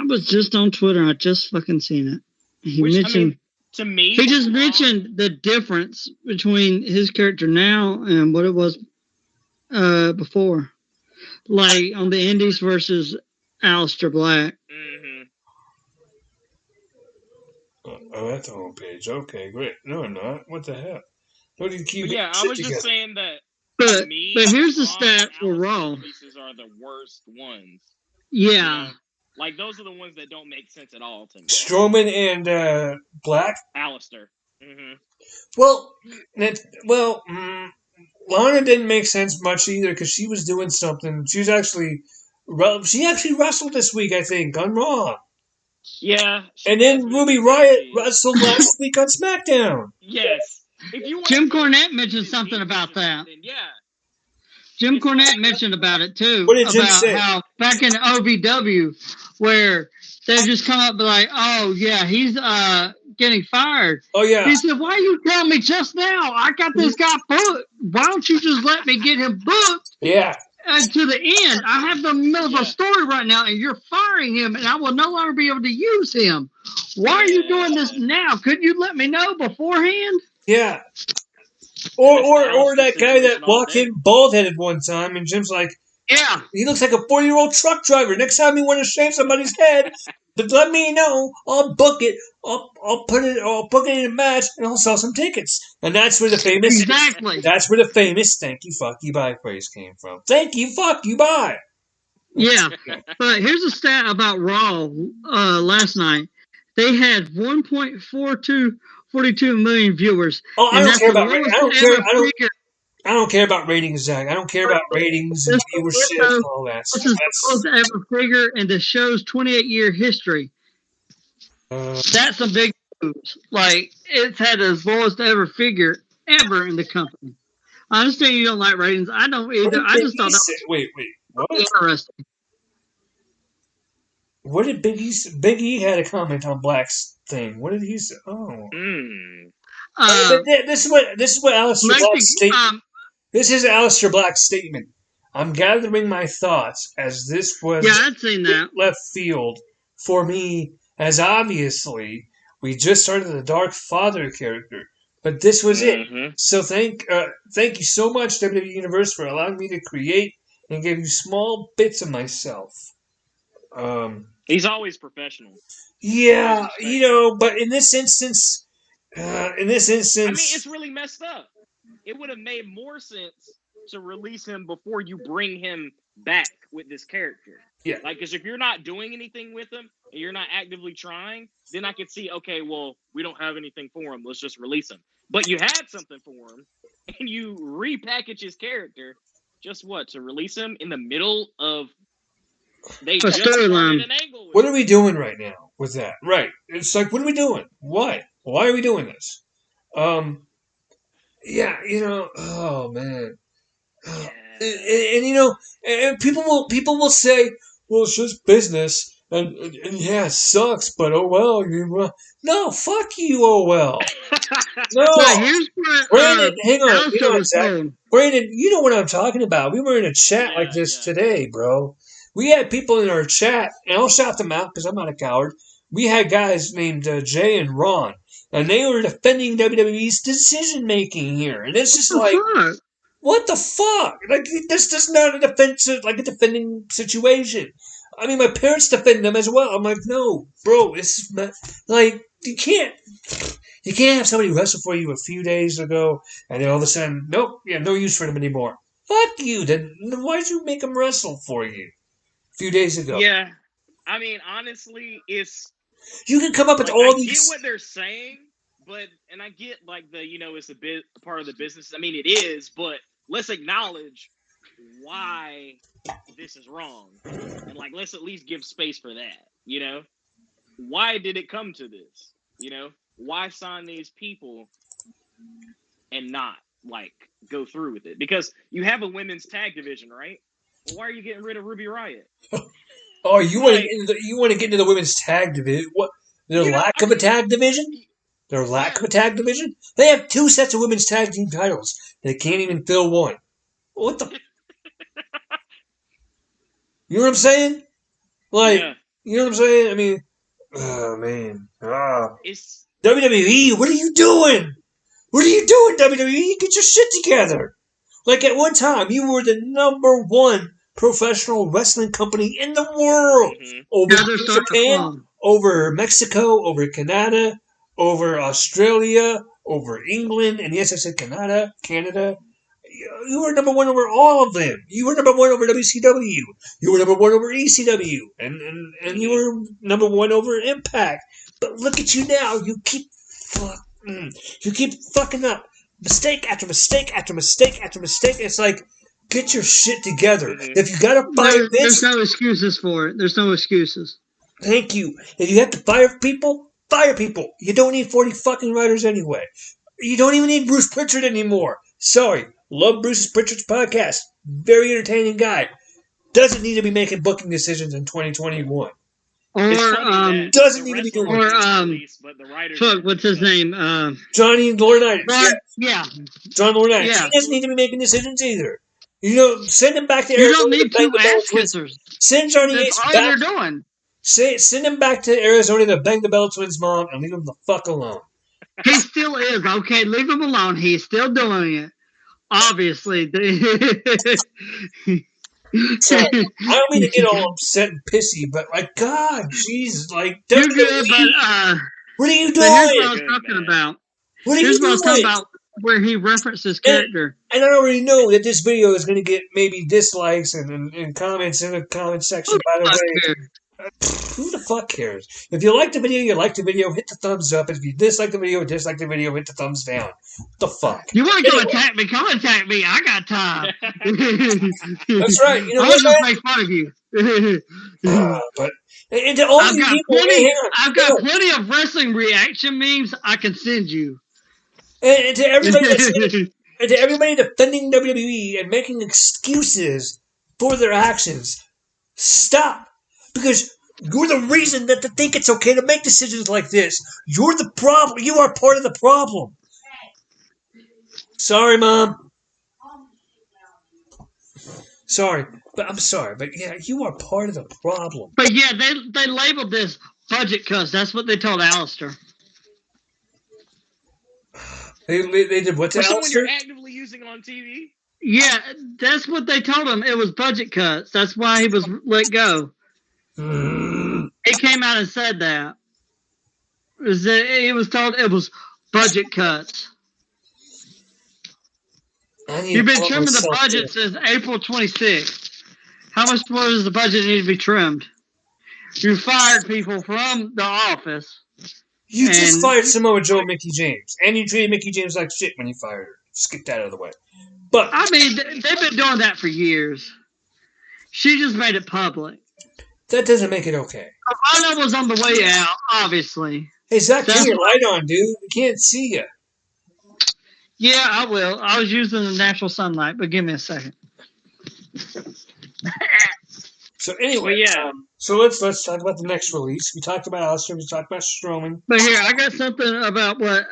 was just on Twitter. I just fucking seen it. He mentioned. To me, he just mentioned the difference between his character now and what it was before, like on the Indies versus Aleister Black. Mm-hmm. Oh, that's the homepage. Okay, great. No, I'm not. What the hell? What do you keep? Yeah, I was just saying that. But me, here's the stat for Raw. Releases are the worst ones. Yeah. You know? Like those are the ones that don't make sense at all to me. Strowman and Black. Alistair. Mm-hmm. Well, Lana didn't make sense much either because she was doing something. She actually wrestled this week, I think, on Raw. Yeah. And then Ruby Riott wrestled last week on SmackDown. Yes. If you Jim Cornette mentioned something about that. Yeah. Jim Cornette mentioned about it too. What did Jim say? How back in OVW, where they just come up and be like, "Oh yeah, he's getting fired." Oh yeah. He said, "Why you tell me just now? I got this guy booked. Why don't you just let me get him booked?" Yeah. And to the end, I have the middle of a story right now, and you're firing him, and I will no longer be able to use him. Why are you doing this now? Couldn't you let me know beforehand? Yeah. Or that guy that walked in bald-headed one time, and Jim's like, yeah, he looks like a 40-year-old truck driver. Next time you want to shave somebody's head, But let me know. I'll book it. I'll book it in a match, and I'll sell some tickets. And that's where the famous Exactly. "thank you, fuck you, bye" phrase came from. Thank you, fuck you, bye. Yeah, but here's a stat about Raw last night. They had 1.42 million viewers. Oh, I and don't that's care the about ratings. lowest ever figure. I don't care about ratings, Zach. I don't care about ratings and viewership and all that This stuff. is the lowest ever figure in the show's 28-year history. That's some big news. Like, it's had its lowest ever figure ever in the company. I understand you don't like ratings. I don't either. I just thought that was Wait. What? interesting. What did Big E say? Big E had a comment on Black's thing. What did he say? Oh. This is what Aleister Black's statement. This is Aleister Black's statement. I'm gathering my thoughts as this was I'd seen that. left field for me, as obviously we just started the Dark Father character, but this was it. So thank you so much, WWE Universe, for allowing me to create and give you small bits of myself. He's always professional. Yeah, but in this instance, I mean, it's really messed up. It would have made more sense to release him before you bring him back with this character. Yeah. Like, because if you're not doing anything with him and you're not actively trying, then I could see, okay, well, we don't have anything for him. Let's just release him. But you had something for him, and you repackage his character. Just what? To release him in the middle of they just started an angle. What are we doing right now with that? Right. It's like, what are we doing? Why? Why are we doing this? Yeah, oh man. And people will say, well, it's just business, and yeah, it sucks, but oh well. No, fuck you, oh well. No, here's what, Brandon, hang on, Zach. Brandon, you know what I'm talking about. We were in a chat like this today, bro. We had people in our chat, and I'll shout them out because I'm not a coward. We had guys named Jay and Ron, and they were defending WWE's decision making here, and it's just like, what the fuck? Like, this is not a defending situation. I mean, my parents defend them as well. I'm like, no, bro, it's like you can't have somebody wrestle for you a few days ago, and then all of a sudden, nope, you have no use for them anymore. Fuck you. Then why'd you make them wrestle for you a few days ago? Yeah, I mean, honestly, it's you can come up with all these. I get what they're saying, and I get like it's a bit part of the business. I mean, it is, but let's acknowledge why this is wrong, and like let's at least give space for that. Why did it come to this? Why sign these people and not like go through with it? Because you have a women's tag division, right? Well, why are you getting rid of Ruby Riott? Oh, you want to get into the women's tag division? What? Their lack of a tag division? Their lack of a tag division? They have 2 sets of women's tag team titles. They can't even fill one. What the? You know what I'm saying? Like, you know what I'm saying? I mean, oh man, it's WWE. What are you doing? What are you doing, WWE? Get your shit together. Like at one time, you were the #1 professional wrestling company in the world. Over Japan, over Mexico, over Canada, over Australia, over England, and yes, I said Canada. You were #1 over all of them. You were #1 over WCW. You were #1 over ECW, and you were #1 over Impact. But look at you now. You keep fucking up. Mistake after mistake after mistake after mistake. It's like, get your shit together. If you gotta fire Vince, there's no excuses for it. There's no excuses. Thank you. If you have to fire people, fire people. You don't need 40 fucking writers anyway. You don't even need Bruce Pritchard anymore. Sorry. Love Bruce Pritchard's podcast. Very entertaining guy. Doesn't need to be making booking decisions in 2021. Doesn't need to be doing what's his name? Johnny Laurinaitis. Yeah. John Laurinaitis. Yeah. He doesn't need to be making decisions either. Send him back to Arizona. You don't need 2 ass kissers. Send Johnny That's all back. You're doing. Send him back to Arizona to bang the Bella Twins' mom and leave him the fuck alone. He still is. Okay, leave him alone. He's still doing it. Obviously. So I don't mean to get all upset and pissy, but like, God, jeez, like, You're good, but what are you so here's what doing? I was talking about. What are you Here's what I was talking doing? about, where he referenced his character. And I already know that this video is going to get maybe dislikes and comments in the comment section. By the way, who the fuck cares? If you like the video, you like the video. Hit the thumbs up. If you dislike the video, dislike the video. Hit the thumbs down. What the fuck? You want to go attack me? Come attack me. I got time. That's right. You know I'll just make fun of you. But and to all I've you got people, I've got plenty of wrestling reaction memes I can send you. And to everybody and to everybody defending WWE and making excuses for their actions, stop. Because you're the reason that they think it's okay to make decisions like this. You're the problem. You are part of the problem. Sorry, Mom. Sorry. But I'm sorry. But yeah, you are part of the problem. But yeah, they labeled this budget cuts. That's what they told Alistair. They did what to For someone Alistair? you're actively using on TV? Yeah, that's what they told him. It was budget cuts. That's why he was let go. He came out and said that. He was told it was budget cuts. You've been trimming the budget since April 26th. How much more does the budget need to be trimmed? You fired people from the office. You just fired Samoa Joe and Mickey James. And you treated Mickey James like shit when you fired her. Just get that out of the way. But I mean, they've been doing that for years. She just made it public. That doesn't make it okay. Anna was on the way out, obviously. Hey, Zach, turn your light on, dude. We can't see you. Yeah, I will. I was using the natural sunlight, but give me a second. So anyway, so let's talk about the next release. We talked about Alistair. We talked about Strowman. But here, I got something about what,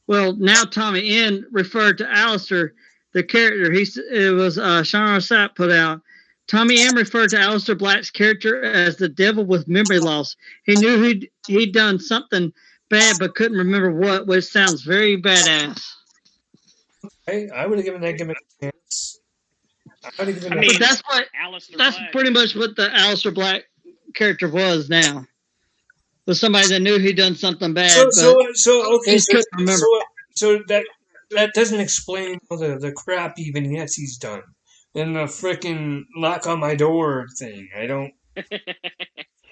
now Tommy N referred to Alistair, the character. It was Sean Sapp put out. Tommy M referred to Alistair Black's character as the devil with memory loss. He knew he'd done something bad but couldn't remember what, which sounds very badass. Hey, I would have given that gimmick a chance. But that's pretty much what the Alistair Black character was now. Was somebody that knew he'd done something bad, so that doesn't explain all the crap he vignettes he's done. And the frickin' knock on my door thing. I don't.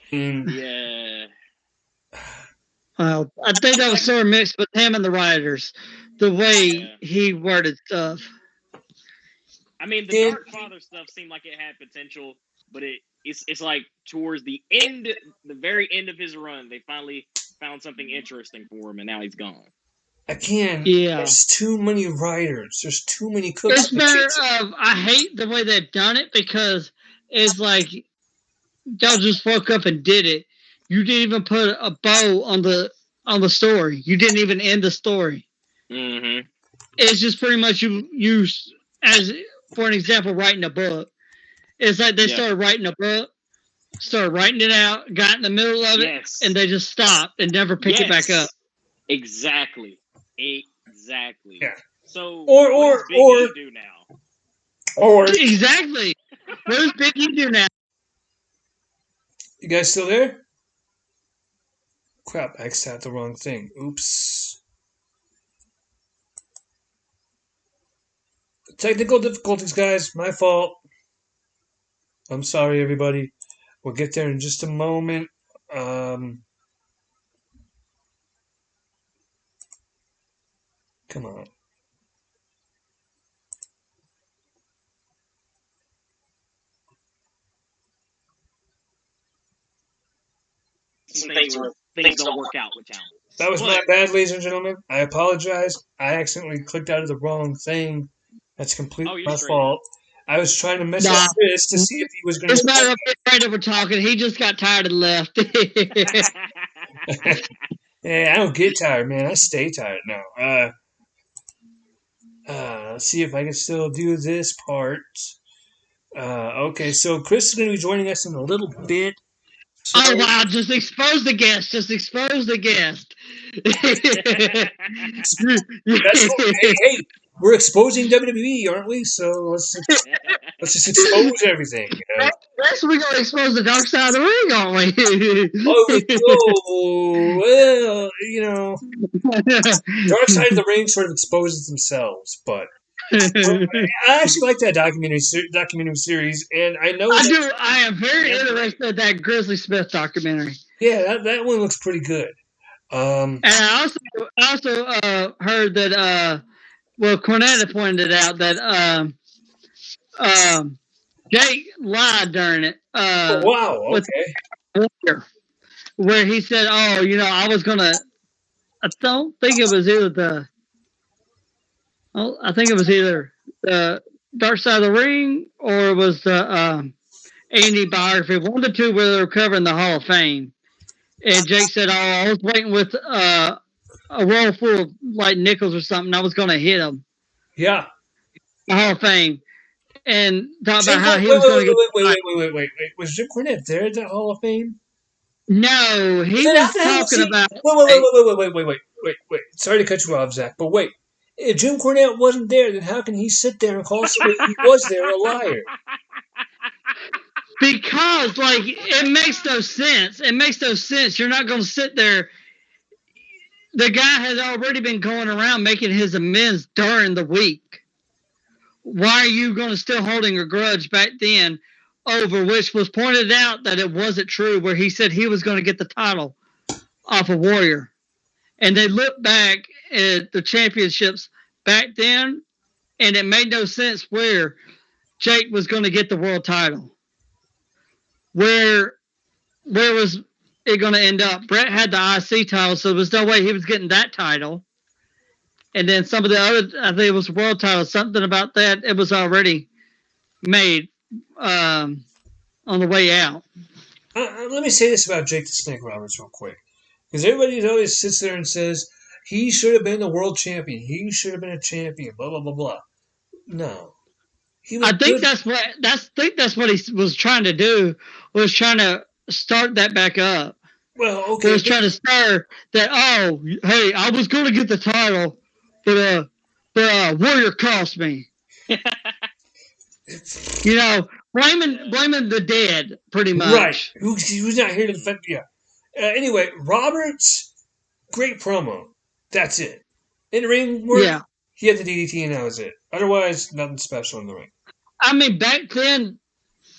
Yeah. Well, I think that was sort of mixed with him and the writers, the way he worded stuff. I mean, the Dark Father stuff seemed like it had potential, but it's like towards the very end of his run, they finally found something interesting for him, and now he's gone. Again, there's too many writers. There's too many cooks. It's matter of, I hate the way they've done it because it's like y'all just woke up and did it. You didn't even put a bow on the story. You didn't even end the story. Mm-hmm. It's just pretty much you as for an example, writing a book. It's like they started writing a book, started writing it out, got in the middle of it, and they just stopped and never picked it back up. Exactly. Yeah. So or Big E do now? Or exactly. What does Big E do now? You guys still there? Crap, I tapped the wrong thing. Oops. Technical difficulties, guys. My fault. I'm sorry, everybody. We'll get there in just a moment. Come on. Things don't work out with talent. That was my bad, ladies and gentlemen. I apologize. I accidentally clicked out of the wrong thing. That's completely my fault. I was trying to mess up Chris to see if he was going to... It's not up right that we're talking. He just got tired and left. Hey, I don't get tired, man. I stay tired now. Let's see if I can still do this part. Okay, so Chris is going to be joining us in a little bit. So, oh, wow. Just expose the guest. Just expose the guest. hey, we're exposing WWE, aren't we? So let's just expose everything. That's we're gonna expose the dark side of the ring, aren't we? Well, Dark Side of the Ring sort of exposes themselves, but I actually like that documentary series, and I know I do. I am very interested in that Grizzly Smith documentary. Yeah, that one looks pretty good. And I also heard that Cornette had pointed out that Jake lied during it. Wow, okay. Where he said, "Oh, I was gonna." I don't think it was either the. Oh, I think it was either the Dark Side of the Ring or it was the A&E biography. One of the two where they were covering the Hall of Fame. And Jake said, "Oh, I was waiting with a roll full of like nickels or something. I was going to hit him." Yeah. The Hall of Fame. And talk about how he was going to get. Wait. Was Jim Cornette there at the Hall of Fame? No, he was talking about. Wait. Sorry to cut you off, Zach, but wait. If Jim Cornette wasn't there, then how can he sit there and call somebody who was there a liar? Because, it makes no sense. It makes no sense. You're not going to sit there. The guy has already been going around making his amends during the week. Why are you going to still holding a grudge back then over which was pointed out that it wasn't true, where he said he was going to get the title off of Warrior? And they looked back at the championships back then, and it made no sense where Jake was going to get the world title. Where was it going to end up? Brett had the IC title, so there was no way he was getting that title. And then some of the other, I think it was world title, something about that, it was already made on the way out. Let me say this about Jake the Snake Roberts real quick. Because everybody always sits there and says, he should have been the world champion. He should have been a champion, blah, blah, blah, blah. No. I think that's what he was trying to do, was trying to start that back up. Well, okay. He was trying to start that, oh, hey, I was going to get the title, but Warrior cost me. Blaming the dead, pretty much. Right. Who's not here to defend? Yeah. Anyway, Roberts, great promo. That's it. In the ring work, yeah. He had the DDT and that was it. Otherwise, nothing special in the ring. I mean, back then,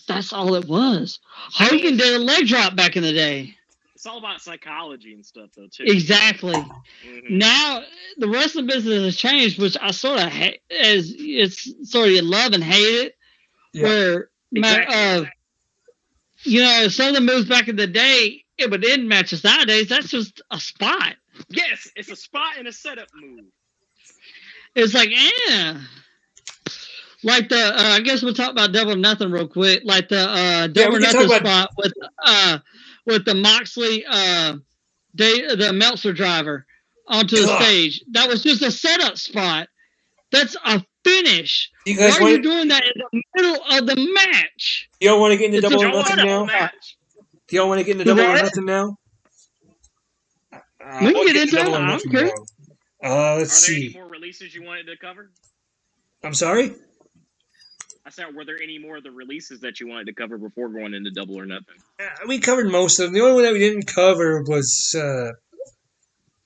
that's all it was. Hogan did a leg drop back in the day. It's all about psychology and stuff, though, too. Exactly. Mm-hmm. Now, the wrestling business has changed, which I sort of hate. It's sort of love and hate it. Yeah. Where, exactly. Some of the moves back in the day, it would end matches. Nowadays, that's just a spot. Yes, it's a spot and a setup move. It's like, like the, I guess we'll talk about Double or Nothing real quick. Like the Double or Nothing spot with the Moxley, the Meltzer driver onto the stage. That was just a setup spot. That's a finish. Why are you doing that in the middle of the match? Do y'all want to get into Double or Nothing now? Do y'all want to get into Double or Nothing now? We can get into it. I'm good. Let's see. Are there any more releases you wanted to cover? I'm sorry? I said, were there any more of the releases that you wanted to cover before going into Double or Nothing? We covered most of them. The only one that we didn't cover was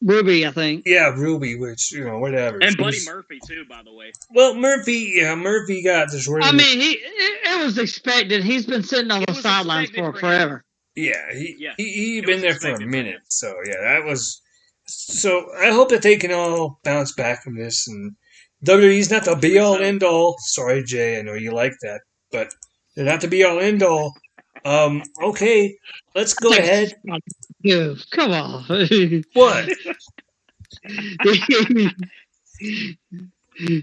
Ruby, I think. Yeah, Ruby, which, whatever. And Buddy Murphy, too, by the way. Well, Murphy got this word. I mean, it was expected. He's been sitting on the sidelines for forever. Yeah, he'd been there for a minute. So, yeah, that was... So, I hope that they can all bounce back from this. And WWE's not the be-all, end-all. Sorry, Jay, I know you like that. But they're not the be-all, end-all. Okay, let's go ahead. Come on. What?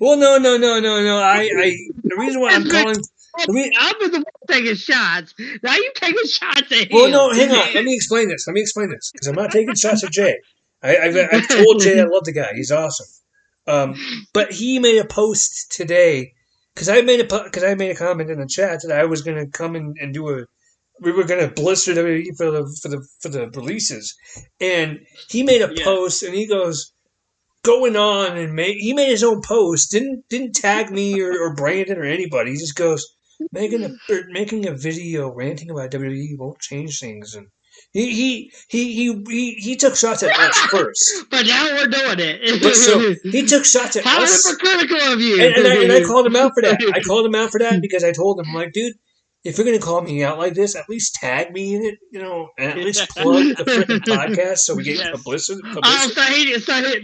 Well, no. The reason why I'm calling... I'm the one taking shots. Now you taking shots at him. Well, no, hang on. Let me explain this. Because I'm not taking shots at Jay. I've told Jay I love the guy. He's awesome. But he made a post today because I made a comment in the chat that I was going to come and do we were going to blister WWE for the releases, and he made a post and he goes, going on and he made his own post. Didn't tag me or Brandon or anybody. He just goes making a video ranting about WWE won't change things, and he took shots at us first. But now we're doing it. But so he took shots at How us. hypocritical of you! And I called him out for that. I called him out for that because I told him, like, dude, if you're gonna call me out like this, at least tag me in it, and at least plug the freaking podcast so we get publicity. Oh, so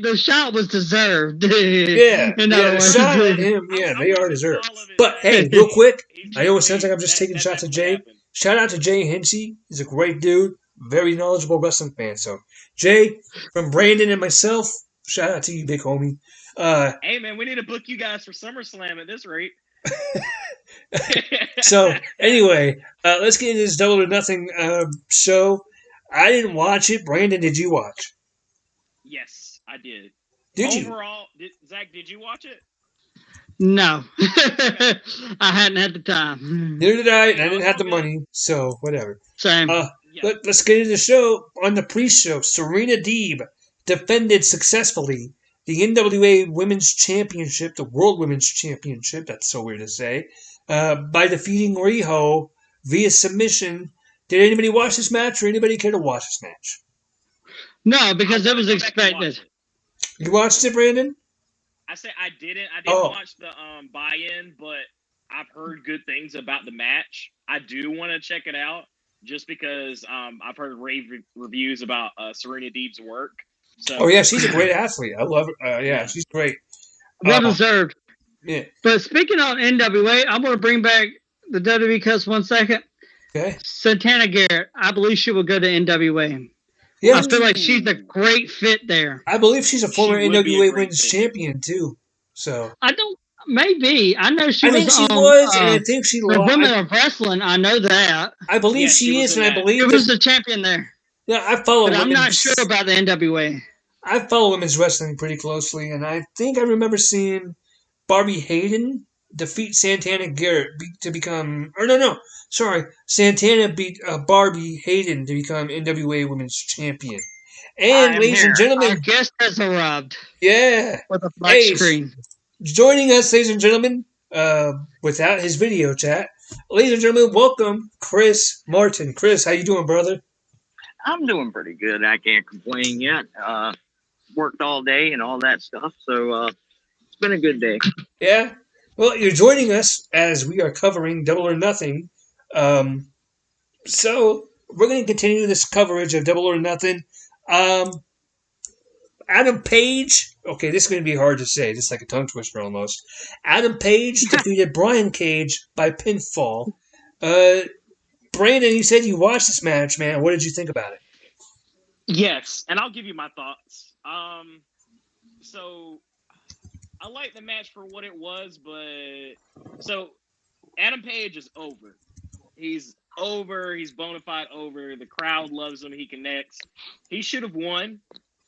the shot was deserved. Yeah, the shot at him, they are deserved. But hey, real quick, I know it sounds like I'm just taking shots at Jay. Shout out to Jay Hinchy. He's a great dude, very knowledgeable wrestling fan. So, Jay, from Brandon and myself, shout out to you, big homie. Hey, man, we need to book you guys for SummerSlam at this rate. So, anyway, let's get into this Double or Nothing show. I didn't watch it. Brandon, did you watch? Yes, I did. Did you? Overall, Zach, did you watch it? No. I hadn't had the time. Neither did I, and I didn't have the money, so whatever. Same. Let's get into the show. On the pre-show, Serena Deeb defended successfully the NWA Women's Championship, the World Women's Championship, that's so weird to say, by defeating Riho via submission. Did anybody watch this match, or anybody care to watch this match? No, because it was expected. You watched it, Brandon? I said I didn't. I didn't watch the buy-in, but I've heard good things about the match. I do want to check it out just because I've heard rave reviews about Serena Deeb's work. So, she's a great athlete. I love her. She's great. Well deserved. Yeah. But speaking on NWA, I'm going to bring back the WWE cuss 1 second. Okay. Santana Garrett. I believe she will go to NWA. Yeah, I feel like she's a great fit there. I believe she's a former NWA Women's Champion too. So maybe. I know she was. And I think she lost. Women of Wrestling. I know that. I believe she is, and I believe she was the champion there. Yeah, I follow. But I'm not sure about the NWA. I follow women's wrestling pretty closely, and I think I remember seeing Barbie Hayden defeat Santana Garrett to become. Santana beat Barbie Hayden to become NWA Women's Champion. And ladies and gentlemen, our guest has arrived. Yeah, with a black screen. Joining us, ladies and gentlemen, without his video chat, ladies and gentlemen, welcome Chris Martin. Chris, how you doing, brother? I'm doing pretty good. I can't complain yet. Worked all day and all that stuff, so it's been a good day. Yeah. Well, you're joining us as we are covering Double or Nothing. So we're going to continue this coverage of Double or Nothing. Adam Page. Okay, this is going to be hard to say. Just like a tongue twister almost. Adam Page defeated Brian Cage by pinfall. Brandon, you said you watched this match, man. What did you think about it? Yes, and I'll give you my thoughts. So I like the match for what it was, but so Adam Page is over. He's over. He's bona fide over. The crowd loves him. He connects. He should have won,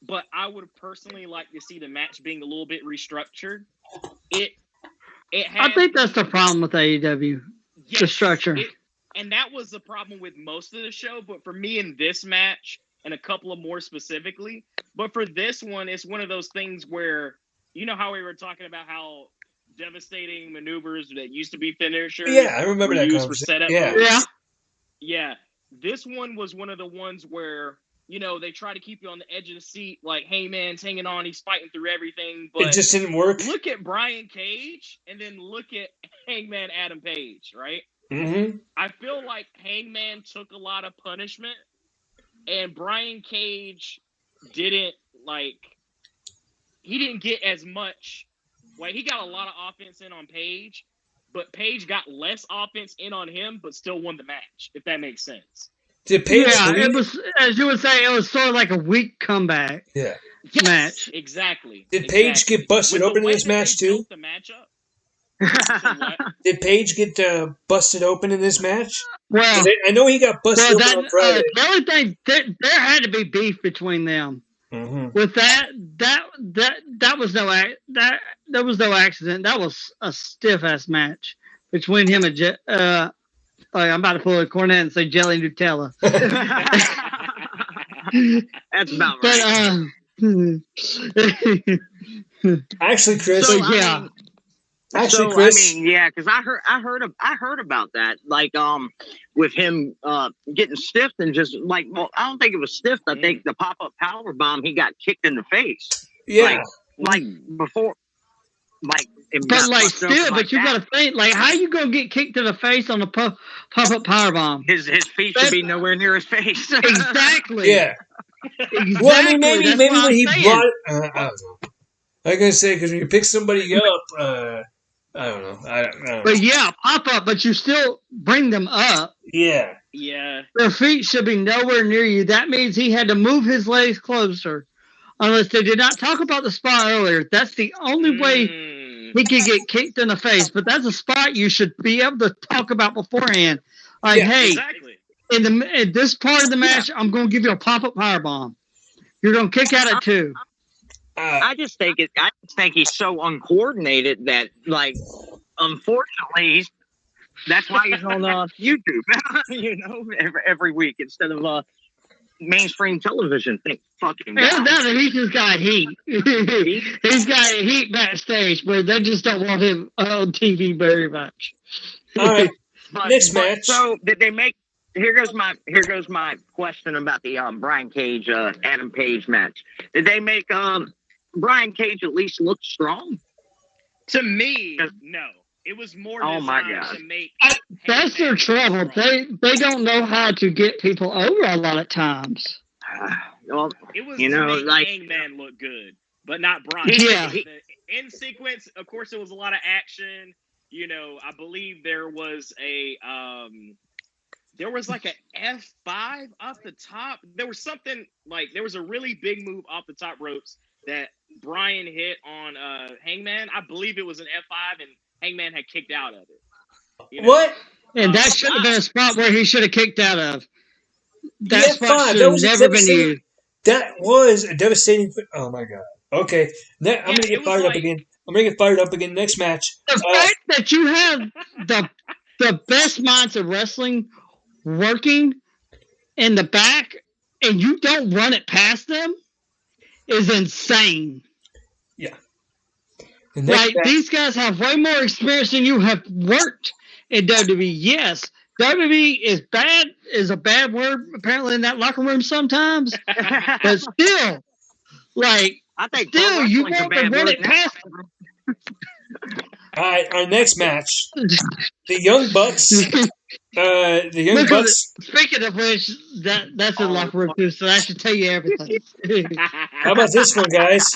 but I would have personally liked to see the match being a little bit restructured. I think that's the problem with AEW. Yes, the structure. And that was the problem with most of the show, but for me in this match, and a couple of more specifically, but for this one, it's one of those things where, you know how we were talking about how devastating maneuvers that used to be finishers. Yeah, I remember that conversation. Yeah. This one was one of the ones where, you know, they try to keep you on the edge of the seat, like, hey, man's hanging on, he's fighting through everything. But it just didn't work. Look at Brian Cage, and then look at Hangman Adam Page, right? Mm-hmm. I feel like Hangman took a lot of punishment, and Brian Cage didn't get as much. Like, he got a lot of offense in on Page, but Page got less offense in on him, but still won the match, if that makes sense. Did Page? Yeah, it was, as you would say, it was sort of like a weak comeback. Yeah. Match. Exactly. Did Page get busted open in this match too? The matchup. Did Page get busted open in this match? Well, I know he got busted open on Friday. The only thing, there had to be beef between them. Mm-hmm. With that was there was no accident. That was a stiff ass match between him and I'm about to pull a cornet and say Jelly Nutella. That's about right. Actually, Chris. So, yeah. Chris. yeah, because I heard about that. Like, with him getting stiffed and just like, well, I don't think it was stiffed. I think the pop-up power bomb, he got kicked in the face. Yeah. Like before, like. But like still, but you gotta think, like, how you gonna get kicked in the face on a pop-up power bomb? His feet should be nowhere near his face. Exactly. Yeah. Exactly. Well, I mean, maybe when he brought, I don't know. Like I say, because when you pick somebody up, I don't know. But yeah, pop up, but you still bring them up. Yeah. Yeah. Their feet should be nowhere near you. That means he had to move his legs closer. Unless they did not talk about the spot earlier. That's the only way he could get kicked in the face. But that's a spot you should be able to talk about beforehand. Like, hey, exactly. in this part of the match, I'm going to give you a pop-up power bomb. You're going to kick out at 2. I just think he's so uncoordinated that, like, unfortunately, that's why he's on YouTube, you know, every week instead of mainstream television. Thank fucking God. No, he just got heat. He's got heat backstage, but they just don't want him on TV very much. All right, next match. So did they make? Here goes my question about the Brian Cage Adam Page match. Did they make Brian Cage at least look strong? To me, no. It was more designed to make. That's their trouble. They don't know how to get people over a lot of times. Well, it was to make like Hangman look good, but not Brian. Yeah. In sequence, of course, there was a lot of action. You know, I believe there was like a F5 off the top. There was something like there was a really big move off the top ropes that Brian hit on Hangman. I believe it was an F5 and Hangman had kicked out of it. You know? What? And that should have been a spot where he should have kicked out of. That spot should have never been used. That was a devastating. Oh my God. Okay, I'm gonna get fired up again. I'm gonna get fired up again. Next match. The fact that you have the best minds of wrestling working in the back and you don't run it past them is insane. Yeah. Like, these guys have way more experience than you have worked in WWE. Yes, WWE is a bad word apparently in that locker room sometimes, but still, like, I think still you want to run it past them. All right, our next match, the Young Bucks. Speaking of which, that's in the locker room too, so that should tell you everything. How about this one, guys?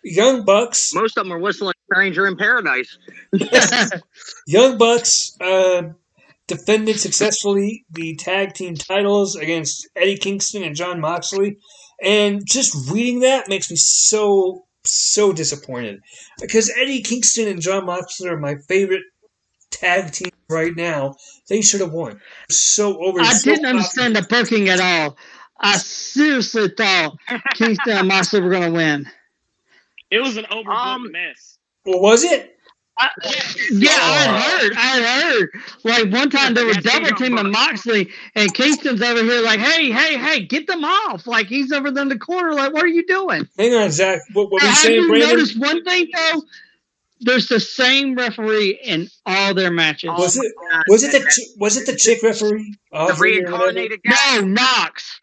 Young Bucks. Most of them are whistling "Stranger in Paradise." Young Bucks defended successfully the tag team titles against Eddie Kingston and Jon Moxley, and just reading that makes me so disappointed because Eddie Kingston and Jon Moxley are my favorite tag team right now. They should have won. So over. I didn't understand the booking at all. I seriously thought Kingston and Moxley were going to win. It was an overbooked mess. Well, was it? I heard. Like, one time there was double teaming Moxley, and Kingston's over here like, hey, get them off. Like, he's over there in the corner like, what are you doing? Hang on, Zach. What were you saying, Brandon? Notice one thing, though? There's the same referee in all their matches. Was it the chick referee? The reincarnated guy? No, Knox.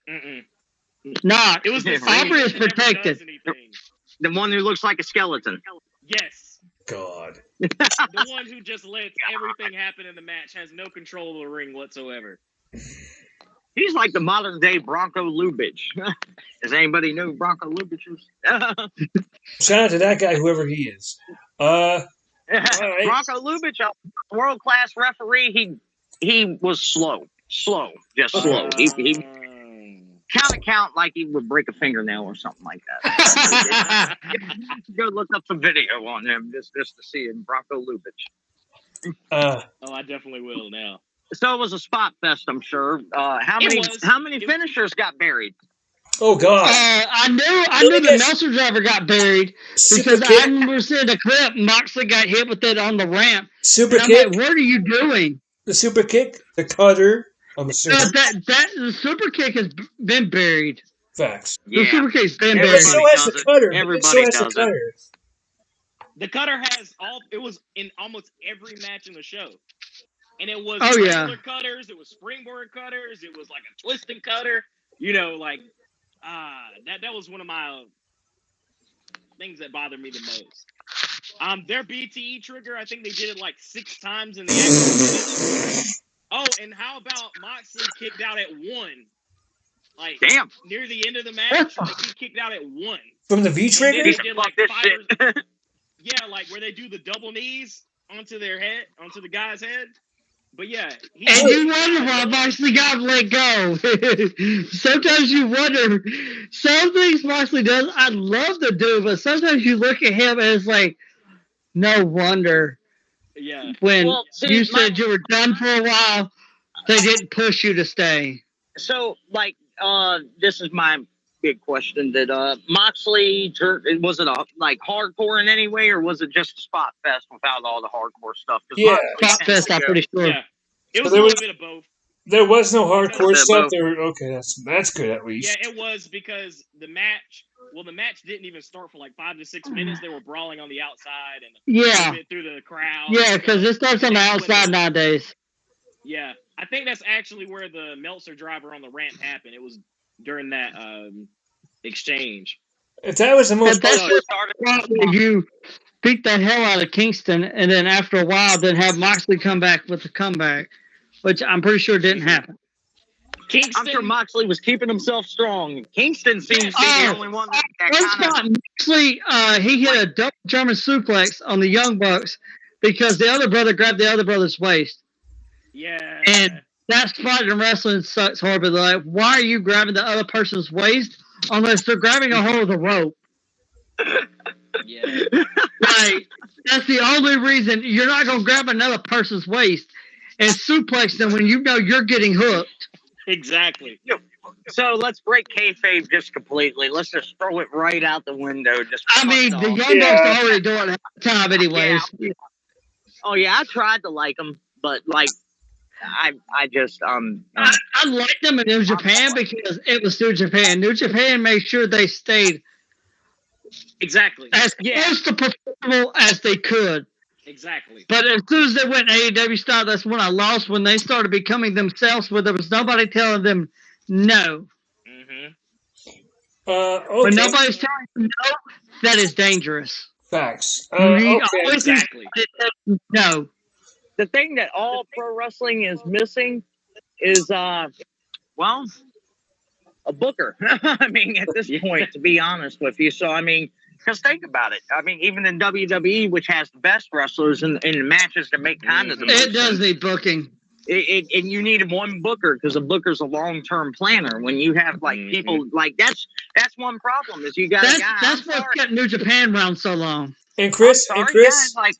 Knox. It was the Aubrey is protected. The one who looks like a skeleton. Yes. God. The one who just lets everything happen in the match, has no control of the ring whatsoever. He's like the modern day Bronco Lubitsch. Does anybody know who Bronco Lubitsch is? Shout out to that guy, whoever he is. Right. Bronco Lubitsch, a world class referee. He was slow, just slow. He count like he would break a fingernail or something like that. Go look up some video on him just to see him, Bronco Lubitsch. I definitely will now. So it was a spot fest, I'm sure. How many finishers got buried? Oh God! I knew the Meltzer driver got buried because I remember seeing the clip. Moxley got hit with it on the ramp. Super kick. Like, what are you doing? The super kick, the cutter. I'm assuming the super kick has been buried. Facts. The Yeah. Super K's been Everybody buried. So has does the it. cutter. Everybody So has the does it. cutter. The cutter has it was in almost every match in the show. And it was Oh, yeah. regular cutters, it was springboard cutters, it was like a twisting cutter. You know, like that was one of my things that bothered me the most. Their BTE trigger, I think they did it like 6 times in the actual finish. Oh, and how about Moxley kicked out at 1? Like, Damn. near the end of the match, like he kicked out at 1. From the V trigger? And then He they did fuck like this 5 shit. yeah, like where they do the double knees onto their head, onto the guy's head. But yeah, And you wonder why Moxley got let go. Sometimes you wonder. Some things Moxley does, I'd love to do, but sometimes you look at him and it's like, no wonder. Yeah. When Well, see, you said you were done for a while, they didn't push you to stay. So, like, this is my big question: that Moxley, was it like hardcore in any way, or was it just a spot fest without all the hardcore stuff? 'Cause Yeah. Moxley Spot tends fest, to I'm go- pretty sure. Yeah. It was So a there little was- bit of both. There was no hardcore Yeah, stuff. both. Okay, that's good at least. Yeah, it was because the match didn't even start for like 5 to 6 minutes. They were brawling on the outside and Yeah. a bit through the crowd. Yeah, because it starts on the outside nowadays. Yeah, I think that's actually where the Meltzer driver on the ramp happened. It was during that exchange. If that was the most And that's So just it started. why you beat the hell out of Kingston, and then after a while, then have Moxley come back with the comeback, which I'm pretty sure didn't happen. Kingston, I'm sure Moxley was keeping himself strong. Kingston seems to be the only one that One kind of. spot, Moxley, he hit a double German suplex on the Young Bucks because the other brother grabbed the other brother's waist. yeah, And that spot in wrestling sucks horribly. Like, why are you grabbing the other person's waist unless they're grabbing a hold of the rope? yeah, Like, that's the only reason. You're not going to grab another person's waist and suplex them when you know you're getting hooked. exactly. So let's break kayfabe just completely. Let's just throw it right out the window. Just. I mean, fuck the off. Young Bucks are already doing it at the time anyways. Oh yeah, I tried to like them, but like, I just I liked them in New Japan because it was New Japan. New Japan made sure they stayed Exactly. as close to professional as they could. Exactly. But as soon as they went AEW style, that's when I lost. When they started becoming themselves, where there was nobody telling them no. Mm-hmm. Okay. When nobody's telling them no, that is dangerous. Facts. You Okay. always Exactly. no. the thing that all pro wrestling is missing is well, a booker. I mean, at this point, to be honest with you. So I mean, because think about it. I mean, even in WWE, which has the best wrestlers in the matches that make kind of the most It does sense, need booking. and you need one booker because a booker's a long-term planner. When you have like people like that's one problem is you got a guy. That's what kept New Japan around so long. And Chris, guys, like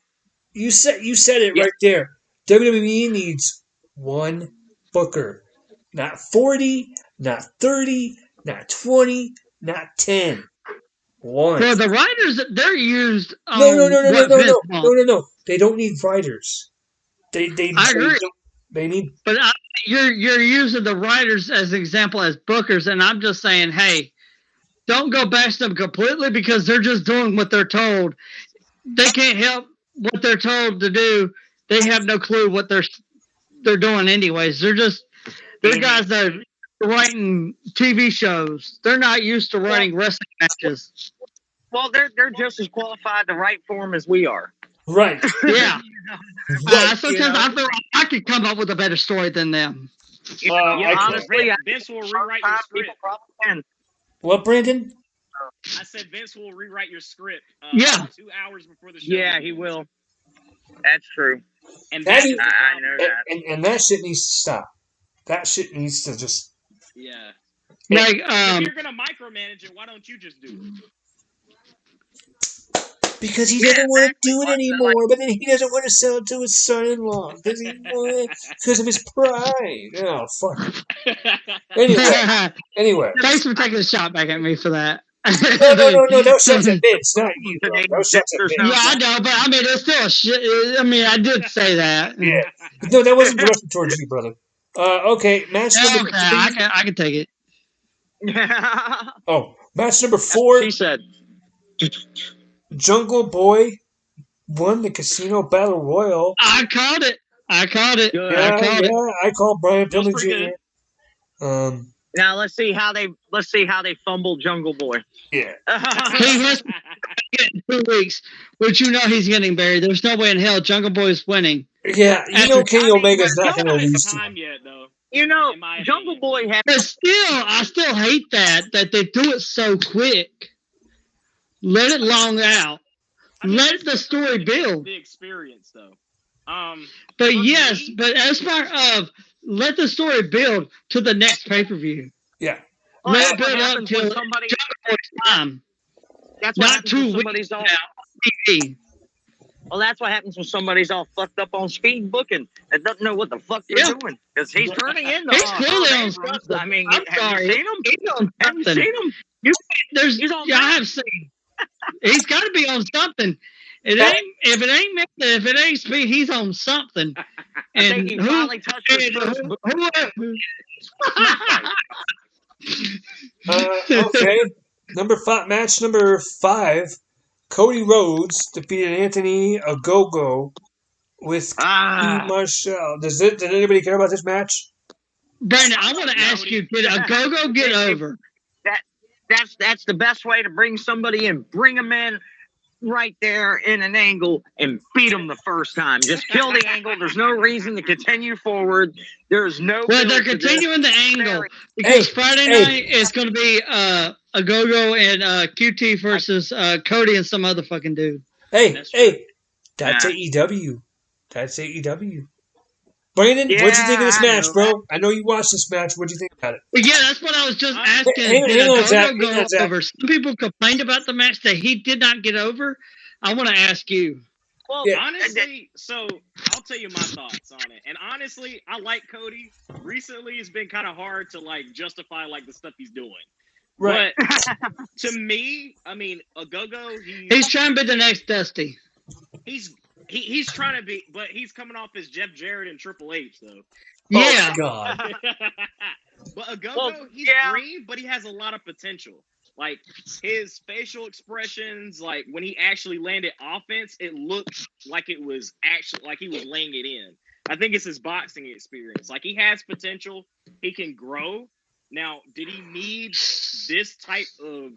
you said it right there. WWE needs one booker, not 40, not 30, not 20, not 10. One. For the writers, they're used. No. They don't need writers. They I agree. They need. But you're using the writers as an example as bookers, and I'm just saying, hey, don't go bash them completely because they're just doing what they're told. They can't help what they're told to do. They have no clue what they're doing anyways. They're guys that are writing TV shows. They're not used to writing wrestling matches. well, they're just as qualified to write for them as we are. Right. Yeah. Right. Sometimes I feel like I could come up with a better story than them. Honestly, Vince will rewrite your script. Probably can. What, Brandon? I said Vince will rewrite your script. 2 hours before the show. Yeah, he will. That's true. And That that's is- the I problem. know that. And that shit needs to stop. That shit needs to just. Yeah. Like, If you're gonna micromanage it, why don't you just do it? Because he Yeah, doesn't want to exactly. do it anymore, but then he doesn't want to sell it to his son-in-law because of his pride. Oh, fuck. Anyway. Thanks for taking a shot back at me for that. No, those shots at Vince, not you. Bro. Those shots at Vince. Yeah, I know, but I mean, it's still a shit. I mean, I did say that. Yeah. No, that wasn't directed towards you, brother. Okay, match number Okay, I can take it. Oh, match number 4. She said. Jungle Boy won the Casino Battle Royal. I called it. Good. I Yeah, called it. I called Brian That was Pillman pretty Jr. Now let's see how they fumble Jungle Boy. Yeah. He has to get in 2 weeks, which he's getting buried. There's no way in hell Jungle Boy is winning. Yeah, Kenny Omega's not going to lose to him. time yet, though. Jungle Boy had. But still, I still hate that they do it so quick. Let it long out. Let the story build. The experience, though. But yes, but as part of let the story build to the next pay-per-view. Yeah. Let it build up till Jungle Boy's time. That's what Not 2 weeks all. TV. Well, that's what happens when somebody's all fucked up on speed booking and doesn't know what the fuck they're doing because he's turning into. He's clearly on something. I mean, I'm sorry. you seen him? He's on Have you something. seen him? He's on. I have seen. He's got to be on something. If it ain't speed, he's on something. I think he finally touched his first Okay. Match number 5. Cody Rhodes defeated Anthony Ogogo with Steve Marshall. Did anybody care about this match? Brandon, I want to ask you, did Ogogo get over? That's the best way to bring somebody in. Bring them in right there in an angle and beat them the first time. Just kill the angle. There's no reason to continue forward. There's no. Well, they're continuing the angle because Friday night is going to be Ogogo and QT versus Cody and some other fucking dude. That's AEW. That's AEW. Brandon, what'd you think of this match, bro? I know you watched this match. What'd you think about it? But yeah, that's what I was just asking. Hang on, Zach. Go over? Some people complained about the match that he did not get over. I want to ask you. Well, honestly, so I'll tell you my thoughts on it. And honestly, I like Cody. Recently, it's been kind of hard to justify the stuff he's doing. Right. But to me, I mean, Ogogo, he's trying to be the next Dusty. He's trying to be, but he's coming off as Jeff Jarrett and Triple H, though. Yeah. Oh, God. But Ogogo, he's green, but he has a lot of potential. Like, his facial expressions, when he actually landed offense, it looked like it was actually, he was laying it in. I think it's his boxing experience. He has potential. He can grow. Now, did he need this type of,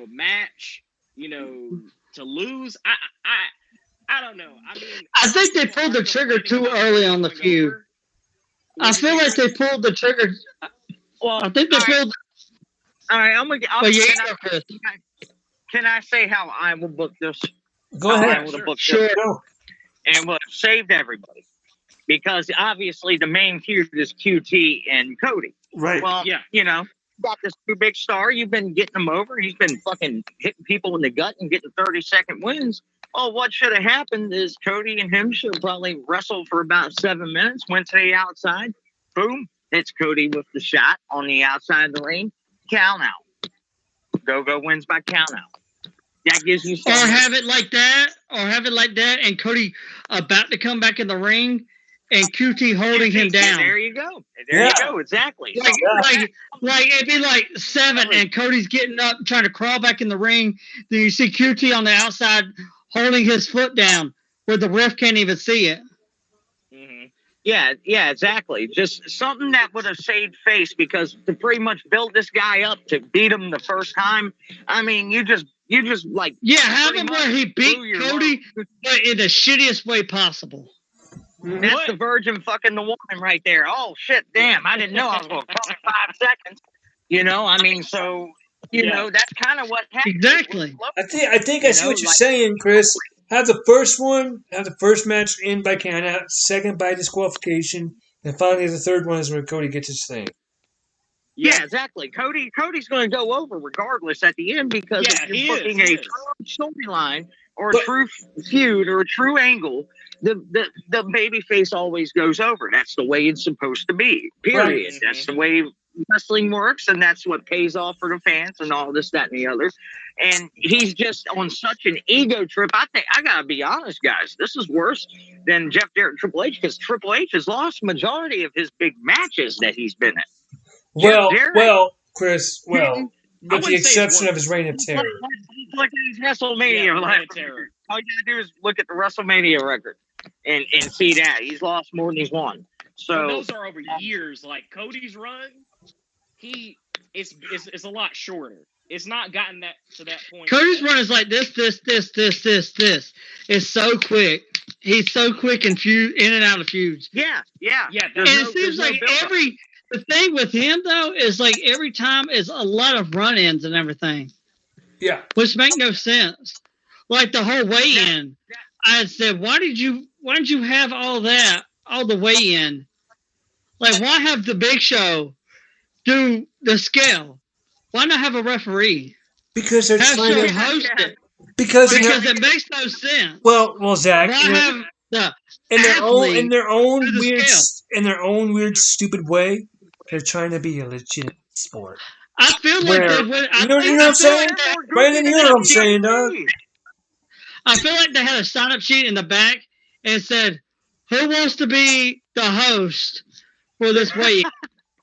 match, to lose? I don't know. I mean, I think they pulled the trigger too early on the feud. I feel like they pulled the trigger. Well, I think they pulled. All right, can I say how I will book this? Go ahead. I will book this. And we'll have saved everybody. Because obviously the main feud is QT and Cody. Right. Well, got this too big star. You've been getting him over. He's been fucking hitting people in the gut and getting 30-second wins. Oh, what should have happened is Cody and him should have probably wrestled for about 7 minutes, went to the outside, boom, hits Cody with the shot on the outside of the ring, count out. Go wins by count out. That gives you something. Or have it like that, and Cody about to come back in the ring, and QT holding him down. There you go. You go. Exactly. It'd be 7, and Cody's getting up, trying to crawl back in the ring. Then you see QT on the outside holding his foot down, where the ref can't even see it. Mm-hmm. Yeah, exactly. Just something that would have saved face, because to pretty much build this guy up to beat him the first time. I mean, you just have him where he beat Cody, but in the shittiest way possible. That's the virgin fucking the woman right there. Oh shit, damn! I didn't know I was going to call it 5 seconds. I mean, so that's kind of what happened. Exactly. I think I see what you're saying, Chris. Have the first match in by count out, second by disqualification, and finally the third one is where Cody gets his thing. Yeah, exactly. Cody's going to go over regardless at the end, because if you're booking a true storyline or a true feud or a true angle, the babyface always goes over. That's the way it's supposed to be. Period. Right. That's the way wrestling works, and that's what pays off for the fans and all this, that, and the other. And he's just on such an ego trip. I think I gotta be honest, guys. This is worse than Jeff Jarrett and Triple H, because Triple H has lost majority of his big matches that he's been in. Well, Chris. Well, I with the wouldn't say it's exception worse. of his reign of terror. Look at his WrestleMania. Yeah, like, Reign of Terror. all you gotta do is look at the WrestleMania record and see that he's lost more than he's won. But So those are over years. Like Cody's run, it's a lot shorter. It's not gotten to that point. Cody's yet. run is like this. It's so quick. He's so quick and in and out of feuds. yeah. Yeah, And it seems like build-up. the thing with him though is like every time is a lot of run-ins and everything, Yeah. which make no sense. Like the whole weigh-in, I said, why did you have all the weigh-in? Like, why have the Big Show do the scale? Why not have a referee? Because they're Have trying Show to. host it. Because It makes no sense. well, Zach. Why have the in their own do the weird, scale. stupid way, they're trying to be a legit sport. I feel like Where- they would. you know what I'm saying? Brandon, you know what I'm saying, dog. I feel like they had a sign-up sheet in the back and said, "Who wants to be the host for this week?"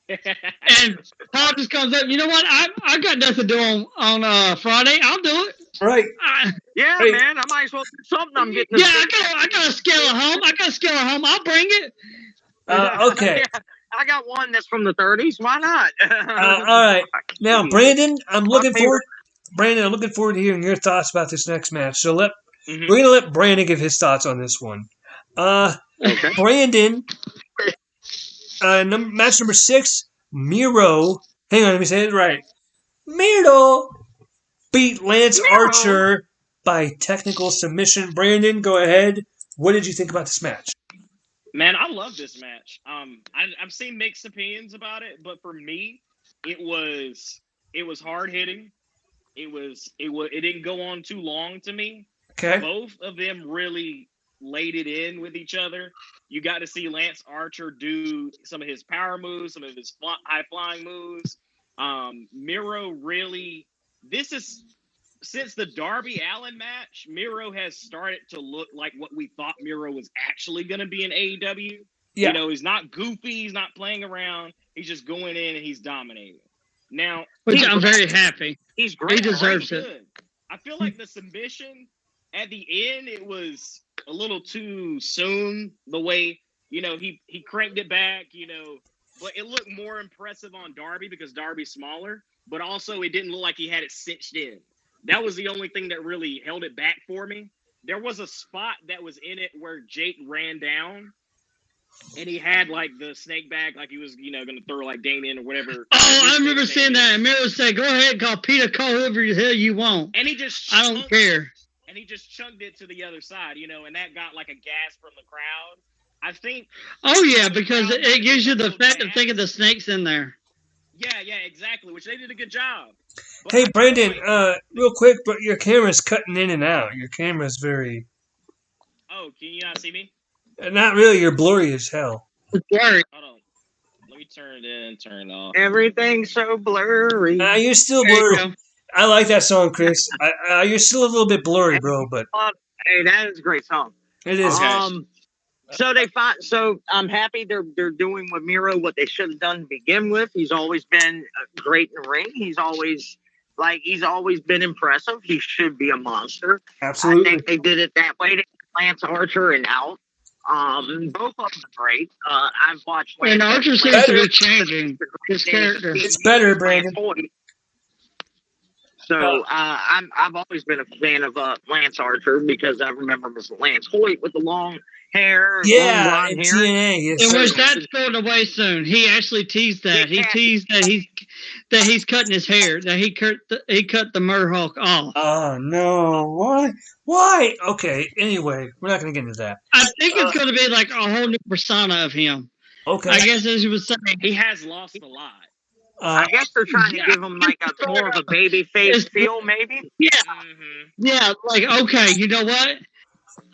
And Paul just comes up. You know what? I got nothing to do on Friday. I'll do it. Right. Yeah, Hey. man, I might as well do something. I'm getting. Yeah, I got a scale at home. I'll bring it. Okay. Yeah, I got one that's from the 30s. Why not? All right. Now, Brandon, I'm looking forward to hearing your thoughts about this next match. So Mhm. we're gonna let Brandon give his thoughts on this one. Okay. Brandon, match number 6, Miro. Hang on, let me say it right. Miro beat Lance Archer by technical submission. Brandon, go ahead. What did you think about this match? Man, I love this match. I've seen mixed opinions about it, but for me, it was hard hitting. It didn't go on too long to me. Okay. Both of them really laid it in with each other. You got to see Lance Archer do some of his power moves, some of his high flying moves. Miro really. This is since the Darby Allin match. Miro has started to look like what we thought Miro was actually going to be in AEW. Yeah. You know, he's not goofy. He's not playing around. He's just going in and he's dominating. Now, Which I'm very happy. He's great. He deserves pretty it. good. I feel like the submission at the end, it was a little too soon. The way, you know, he cranked it back, you know, but it looked more impressive on Darby because Darby's smaller, but also it didn't look like he had it cinched in. That was the only thing that really held it back for me. There was a spot that was in it where Jake ran down and he had like the snake bag, like he was, you know, going to throw like Dane in or whatever. Oh, I remember seeing that. And Miro said, "Go ahead, call Peter, call whoever the hell you want. And he just I don't care." And he just chunked it to the other side, you know, and that got like a gas from the crowd. I think. Oh yeah, because it gives you the fact of thinking the snake's in there. Yeah, exactly. Which they did a good job. But Hey, I feel Brandon, like- real quick, but your camera's cutting in and out. Your camera's very... Oh, can you not see me? Not really. You're blurry as hell. Sorry. Hold on. Let me turn it in, turn it off. Everything's so blurry. You're still There you blurry. go. I like that song, Chris. You're still a little bit blurry, bro, but Hey, that is a great song. it is. So I'm happy they're doing with Miro what they should have done to begin with. He's always been great in the ring. He's always been impressive. He should be a monster. Absolutely. I think they did it that way to Lance Archer and out. Both of them are great. I've watched And Lance Archer seems to be changing his character. It's better, Brandon. So I've always been a fan of Lance Archer because I remember Lance Hoyt with the long hair, long Yeah, blonde in hair. TNA. Yes, In sir. which that's going away soon. He actually teased that. He teased that he's cutting his hair. That he cut the Murhawk off. Oh, no. Why? Okay, anyway, we're not going to get into that. I think it's going to be like a whole new persona of him. Okay. I guess as you were saying. He has lost a lot. I guess they're trying to Yeah. give him like a more of a baby face feel, maybe. Yeah, Mm-hmm. yeah. Like, okay, you know what?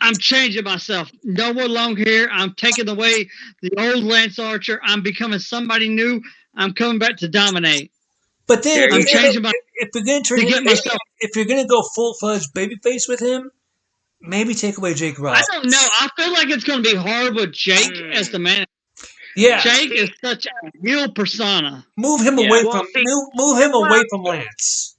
I'm changing myself. No more long hair. I'm taking away the old Lance Archer. I'm becoming somebody new. I'm coming back to dominate. But then, I'm changing my. if you're going to to get myself. if you're going to go full-fledged babyface with him, maybe take away Jake Ross. I don't know. I feel like it's going to be hard with Jake as the man. Yeah. Jake is such a heel persona. Move him Yeah. away Well, from see- move him away from Lance.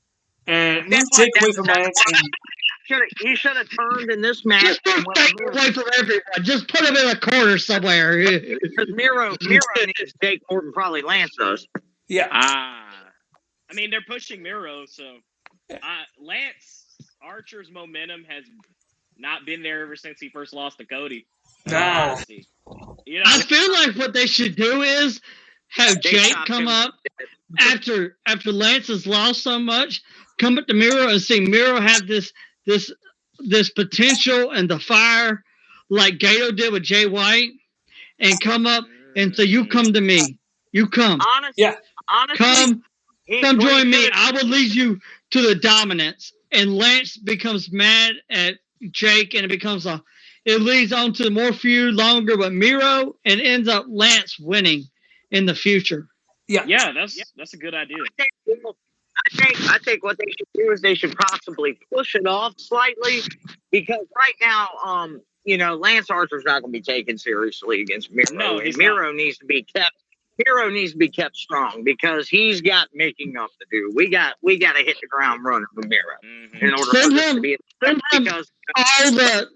And move That's Jake what- away from Lance. And he should have turned in this match. Just move Jake away from everyone. Just put him in a corner somewhere. Because Miro needs Jake more than probably Lance does. yeah. I mean, they're pushing Miro, so Lance Archer's momentum has not been there ever since he first lost to Cody. Nah. You know, I feel like what they should do is have They Jake stopped come him. up after Lance has lost so much, come up to Miro and see Miro have this potential and the fire like Gato did with Jay White, and come up and say, "You come to me, you come, Honestly, come what join he me. should've- I will lead you to the dominance." And Lance becomes mad at Jake, and it leads on to more feud longer with Miro, and ends up Lance winning in the future. yeah, that's a good idea. I think what they should do is they should possibly push it off slightly, because right now, Lance Archer's not going to be taken seriously against Miro. No, and he's Miro needs to be kept. Miro needs to be kept strong because he's got making up to do. We got to hit the ground running with Miro Mm-hmm. in order for this to be because All the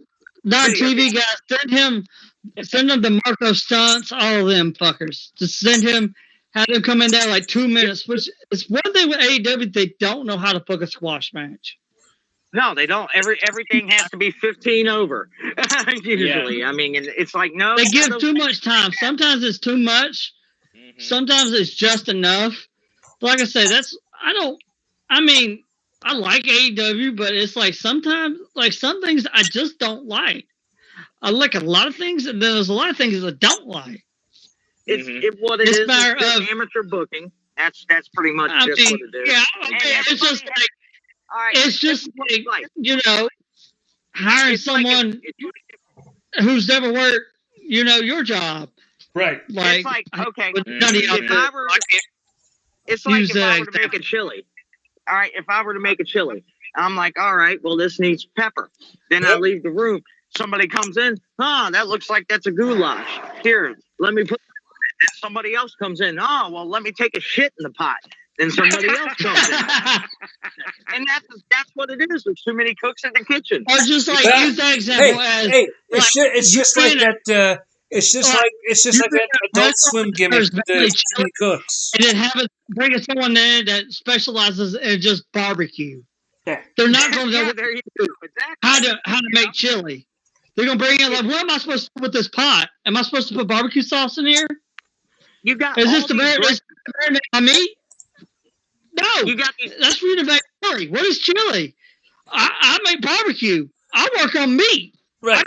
non-TV guys, send him the Marco Stunts, all of them fuckers. Just send him, have him come in there like 2 minutes, which is one thing with AEW, they don't know how to book a squash match. No, they don't. Everything has to be 15 over. Usually, I mean, it's like no. They give too much time. Sometimes it's too much. Mm-hmm. Sometimes it's just enough. But like I say, I like AEW, but it's like sometimes, like some things I just don't like. I like a lot of things, and then there's a lot of things that I don't like. What it It's is. matter It's just of- amateur booking. That's pretty much I just mean, what it is. yeah, And okay, it's everybody just like, All right, it's just what it's like. Hiring It's like someone who's never worked, your job. Right. Like, it's like okay. with none of y'all If I were, it's like use if I that were to make a chili. All right, if I were to make a chili, I'm like, all right, well, this needs pepper. Then I leave the room. Somebody comes in. That looks like that's a goulash. Here, let me put. And somebody else comes in. Oh, well, let me take a shit in the pot. Then somebody else comes in. And that's what it is. There's too many cooks in the kitchen. Or just like But- use that example as It's just like that. It's just like that Adult Swim gimmick with the too many cooks. and then bring someone in that specializes in just barbecue. Yeah. They're not going to Yeah, know there you go. Exactly. how to make chili. They're going to bring in like, what am I supposed to do with this pot? Am I supposed to put barbecue sauce in here? You got Is all this the these marinade on meat? No, You got these. that's for you to make curry. What is chili? I make barbecue. I work on meat. Right.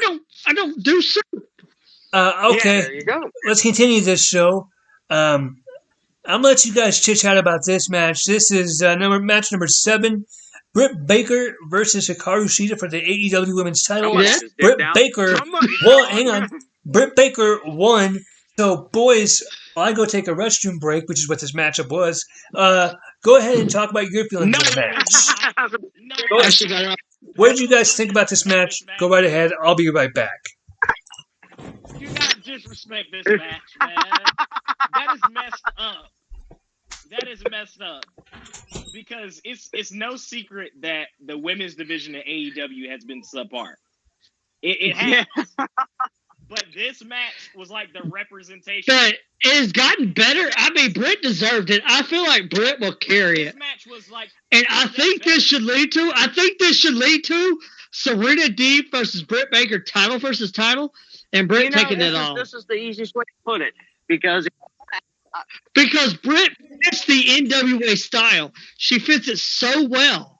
I don't do soup. Okay. Yeah, there you go. Let's continue this show. I'm gonna let you guys chit chat about this match. This is match number 7. Britt Baker versus Hikaru Shida for the AEW Women's Title. Yeah. Britt Baker hang on. Britt Baker won. So, boys, while I go take a restroom break, which is what this matchup was, go ahead and talk about your feelings on the match. Go ahead. What did you guys think about this match? Go right ahead. I'll be right back. Do not disrespect this match, man. That is messed up. That is messed up. Because it's no secret that the women's division in AEW has been subpar. It has. But this match was like the representation. But it has gotten better. I mean, Britt deserved it. I feel like Britt will carry This it. match was like, And I think this should lead to Serena Deeb versus Britt Baker, title versus title, and Britt taking it all. This is the easiest way to put it because Because Britt fits the NWA style. She fits it so well.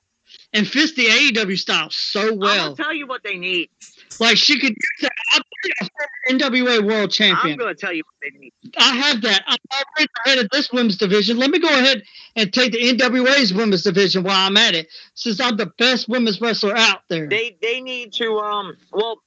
And fits the AEW style so I'm well. gonna tell you what they need. Like she could use that. I'll be a former NWA world I'm champion. gonna tell you what they need. I have that. I'm already ahead of this women's division. Let me go ahead and take the NWA's women's division while I'm at it, since I'm the best women's wrestler out there. They need to well,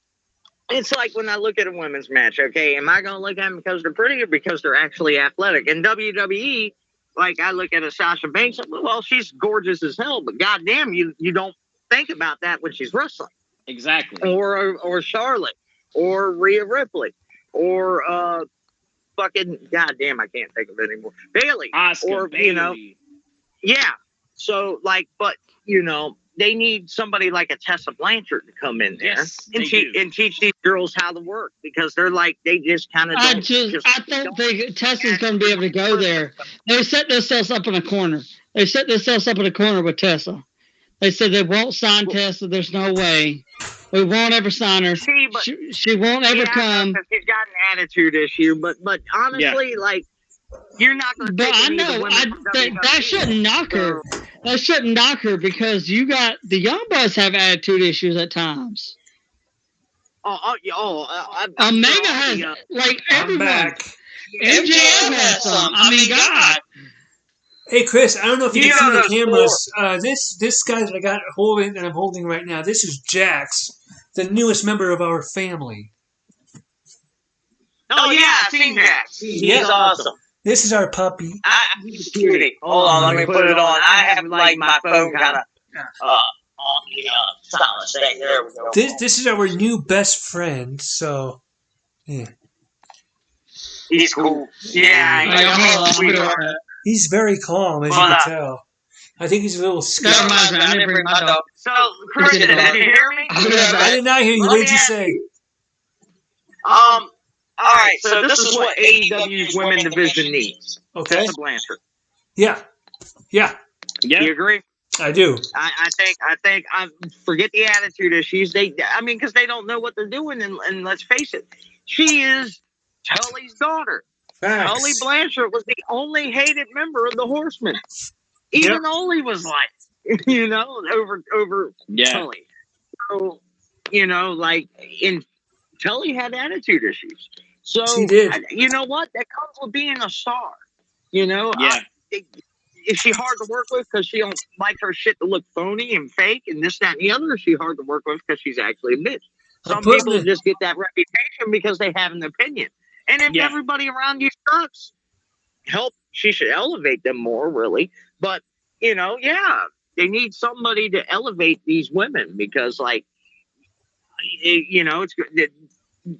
it's like when I look at a women's match. Okay, am I gonna look at them because they're pretty or because they're actually athletic? In WWE, like I look at a Sasha Banks. Well, she's gorgeous as hell, but goddamn, you don't think about that when she's wrestling. exactly. Or Charlotte, or Rhea Ripley, or fucking goddamn, I can't think of it anymore. Bailey, Asuka, or Bailey. yeah. So like, but they need somebody like a Tessa Blanchard to come in there and teach these girls how to work, because they're like, they just kind of. I don't think Tessa's going to be able to go there. They set themselves up in a corner. They set themselves up in a corner with Tessa. They said they won't sign Tessa. There's no way. We won't ever sign her. She won't ever come. She's got an attitude issue, but honestly, like, you're not going to. But I know that shouldn't knock her. That shouldn't knock her, because you got the Young Bucks have attitude issues at times. Omega has like everyone. MJF has some. I mean, God. Hey Chris, I don't know if you can see the cameras. This guy that I got that I'm holding right now. This is Jax, the newest member of our family. Oh yeah, I've seen Jax. He's awesome. This is our puppy. He's cutie. Hold on, let me put it on. I have like my phone kind of on the silent thing. There we go. This is our new best friend. So yeah, he's cool. Yeah, he's very calm, as you can tell. I think he's a little scared. So, Christian, did you hear me? I did not hear you. What did you say? All right, so this is what AEW's women division needs. Okay. Tessa Blanchard. Yeah. Do you agree? I do. I think forget the attitude issues. Because they don't know what they're doing, and let's face it, she is Tully's daughter. Facts. Tully Blanchard was the only hated member of the Horsemen. Even Oli was like, over Tully. So, Tully had attitude issues. So, she did. You know what? That comes with being a star. Is she hard to work with because she don't like her shit to look phony and fake and this, that, and the other? Or is she hard to work with because she's actually a bitch? Some people just get that reputation because they have an opinion. And if everybody around you sucks, she should elevate them more, really. But, they need somebody to elevate these women, because, like, it's good.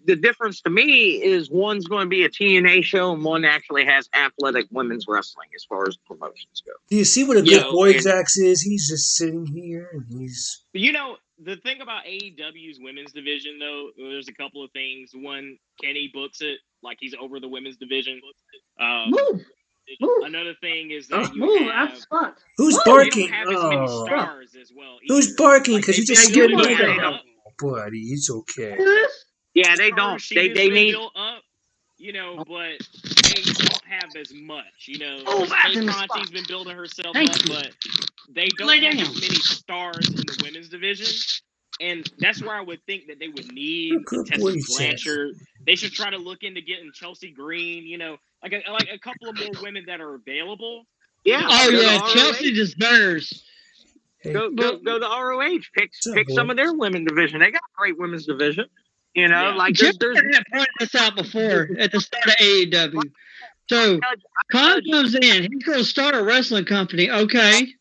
The difference to me is one's going to be a TNA show and one actually has athletic women's wrestling as far as promotions go. Do you see what a good boy Jax is? He's just sitting here and he's... The thing about AEW's women's division, though, there's a couple of things. One, Kenny books it like he's over the women's division. Move. Another thing is that you have... Who's barking? You don't have as many stars as well. Who's barking? Because you just scared me. Buddy, it's okay. Yeah, they don't. They need... built up, but they don't have as much. Kate Conti's been building herself up, but they don't have as many stars in the women's division. And that's where I would think that they would need Tessa Blanchard. They should try to look into getting Chelsea Green, like a couple of more women that are available. Yeah. Chelsea deserves. Go to ROH. Pick some of their women division. They got a great women's division. There's pointed this out before at the start of AEW. So Khan comes in, he's going to start a wrestling company. Okay,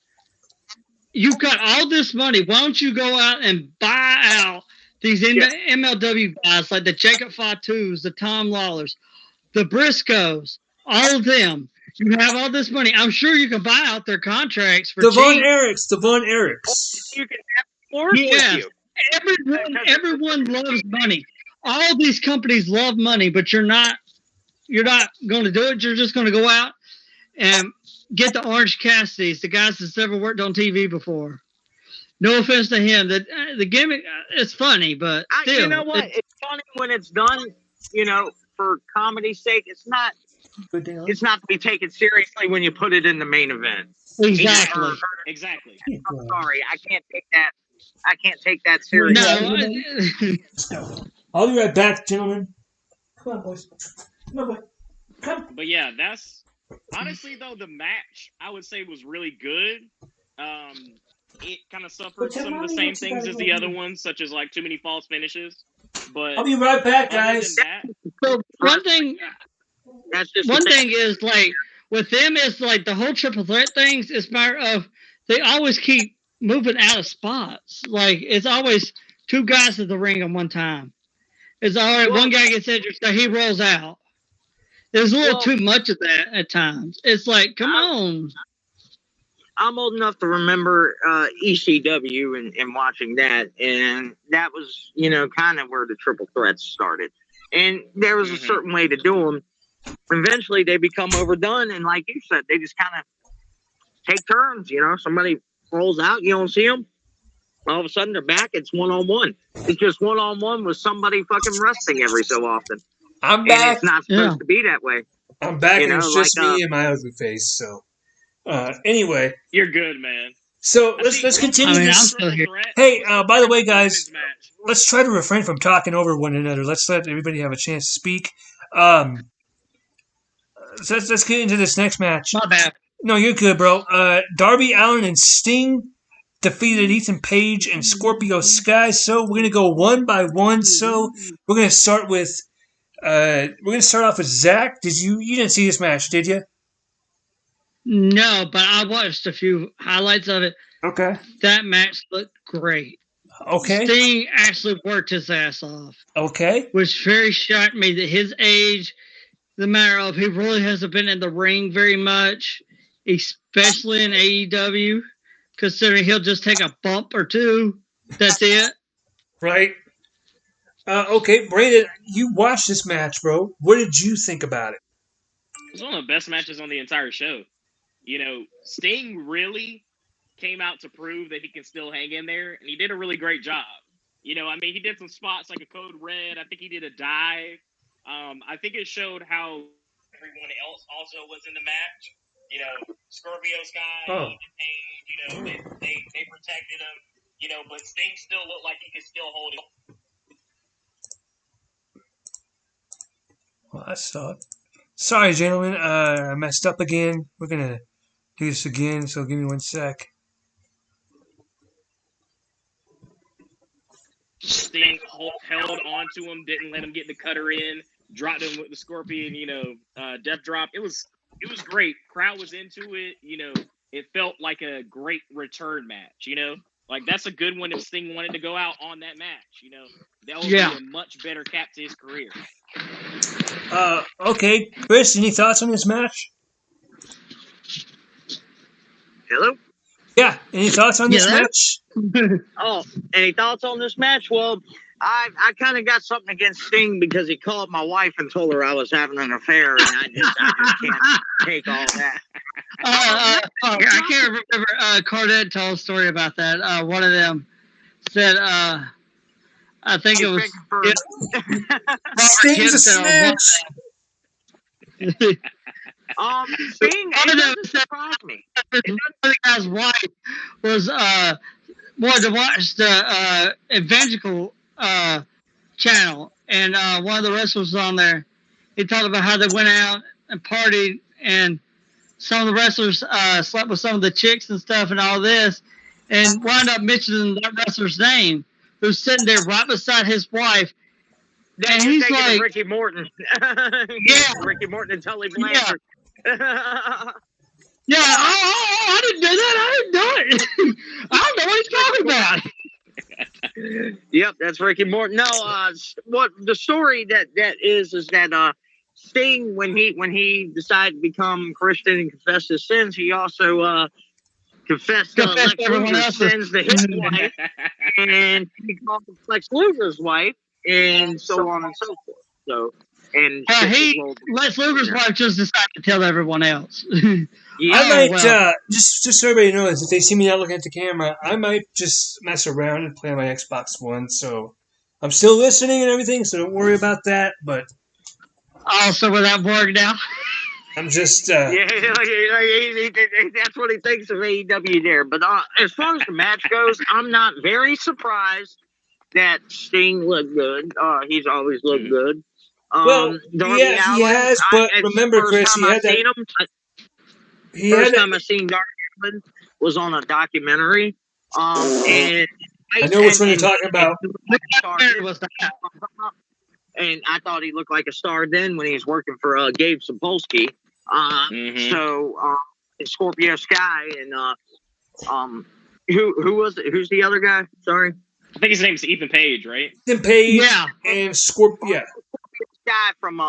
you've got all this money. Why don't you go out and buy out these MLW guys like the Jacob Fatus, the Tom Lawlers, the Briscoes, all of them. You have all this money. I'm sure you can buy out their contracts for Devon cheap. Eric's. You can have more with you. Everyone loves money. All these companies love money, but you're not going to do it. You're just going to go out and get the Orange Cassidys, the guys that's never worked on TV before. No offense to him. The gimmick, it's funny, but still. You know what? It's funny when it's done, for comedy's sake. It's not to be taken seriously when you put it in the main event. Exactly. I'm sorry. I can't take that seriously. No. I'll be right back, gentlemen. Come on, boys. Come on, boy. Come. But yeah, that's honestly though the match I would say was really good. It kind of suffered some of the same things as the other ones, such as like too many false finishes. But I'll be right back, guys. So one thing is like with them is like the whole triple threat things is matter of they always keep moving out of spots. Like it's always two guys at the ring at one time. It's all right. One guy gets injured, so he rolls out. There's a little too much of that at times. It's like, come on. I'm old enough to remember ECW and watching that, and that was, kind of where the triple threats started. And there was a certain way to do them. Eventually, they become overdone, and like you said, they just kind of take turns. Somebody rolls out, you don't see them. All of a sudden, they're back. It's one-on-one. It's just one-on-one with somebody fucking wrestling every so often. I'm back. And it's not supposed to be that way. I'm back, and it's just me and my ugly face. So, anyway, you're good, man. So let's continue this. Hey, by the way, guys, let's try to refrain from talking over one another. Let's let everybody have a chance to speak. So let's get into this next match. My bad. No, you're good, bro. Darby Allin and Sting defeated Ethan Page and Scorpio Sky. So we're gonna go one by one. So we're gonna start with off with Zach. You didn't see this match, did you? No, but I watched a few highlights of it. Okay. That match looked great. Okay. Sting actually worked his ass off. Okay. Which very shocked me that his age, the matter of he really hasn't been in the ring very much, especially in AEW, considering he'll just take a bump or two. That's it. Right. Okay, Brandon, you watched this match, bro. What did you think about it? It was one of the best matches on the entire show. Sting really came out to prove that he can still hang in there, and he did a really great job. He did some spots like a Code Red. I think he did a dive. I think it showed how everyone else also was in the match. Scorpio Sky, Ethan Page, they protected him, but Sting still looked like he could still hold it. Well, that's thought. Sorry, gentlemen. I messed up again. We're going to do this again, so give me 1 sec. Sting held on to him, didn't let him get the cutter in, dropped him with the Scorpion, death drop. It was great. Crowd was into it. It felt like a great return match, Like, that's a good one if Sting wanted to go out on that match, That would be a much better cap to his career. Okay. Chris, any thoughts on this match? Hello? Yeah, any thoughts on this match? Oh, any thoughts on this match? Well, I kind of got something against Sting because he called my wife and told her I was having an affair, and I just can't take all that. I can't remember. Cardette told a story about that. One of them said, I think it was Sting's a snitch. Sting, it doesn't surprise me. The guy's wife was wanted to watch the Evangelical channel, and one of the wrestlers was on there. He talked about how they went out and partied, and some of the wrestlers slept with some of the chicks and stuff and all this, and wound up mentioning that wrestler's name, who's sitting there right beside his wife. And he's like Ricky Morton. Yeah, Ricky Morton and Tully Blanchard. Yeah, I didn't do that. I didn't do it. I don't know what he's talking about. Yep, that's Ricky Morton. No, what the story that is that Sting, when he decided to become Christian and confess his sins, he also confessed Lex Luger's sins to his wife, and he called Lex Luger's wife, and so on and so forth. So, and Lex Luger's wife just decided to tell everyone else. Yeah, I might just so everybody knows, if they see me not looking at the camera, I might just mess around and play on my Xbox One. So I'm still listening and everything, so don't worry about that. But also without boring now. I'm just that's what he thinks of AEW there. But as far as the match goes, I'm not very surprised that Sting looked good. He's always looked good. Well, yeah, he has. But remember, Chris, he had that. First time I seen Darby Allin was on a documentary, and I know which one you're talking about. And I thought he looked like a star then when he was working for Gabe Sapolsky. So Scorpio Sky and who was it? Who's the other guy? Sorry, I think his name's Ethan Page, right? Ethan Page, and Scorpio. Sky from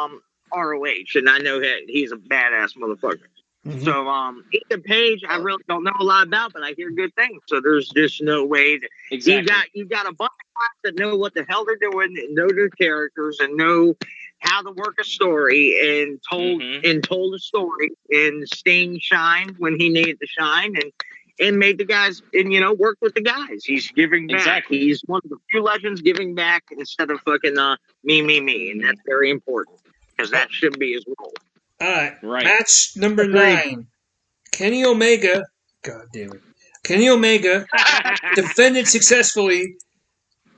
ROH, and I know he's a badass motherfucker. Mhm. So, Ethan Page, I really don't know a lot about, but I hear good things. So there's just no way that Exactly. you got a bunch of guys that know what the hell they're doing, and know their characters, and know how to work a story, and told a story, and Sting shined when he needed to shine, and made the guys, and worked with the guys. He's giving back. Exactly. He's one of the few legends giving back instead of fucking me, and that's very important because that should be his role. All right. Right. Match number Agreed. 9. Kenny Omega. God damn it. Kenny Omega defended successfully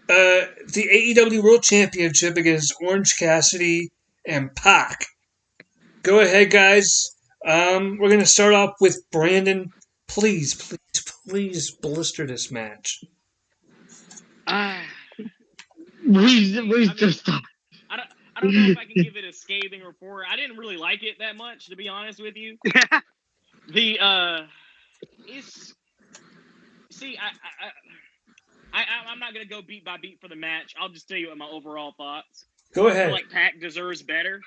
the AEW World Championship against Orange Cassidy and Pac. Go ahead, guys. We're going to start off with Brandon. Please blister this match. We just I don't know if I can give it a scathing report. I didn't really like it that much, to be honest with you. I'm not gonna go beat by beat for the match. I'll just tell you what my overall thoughts. Go I feel ahead. like Pac deserves better.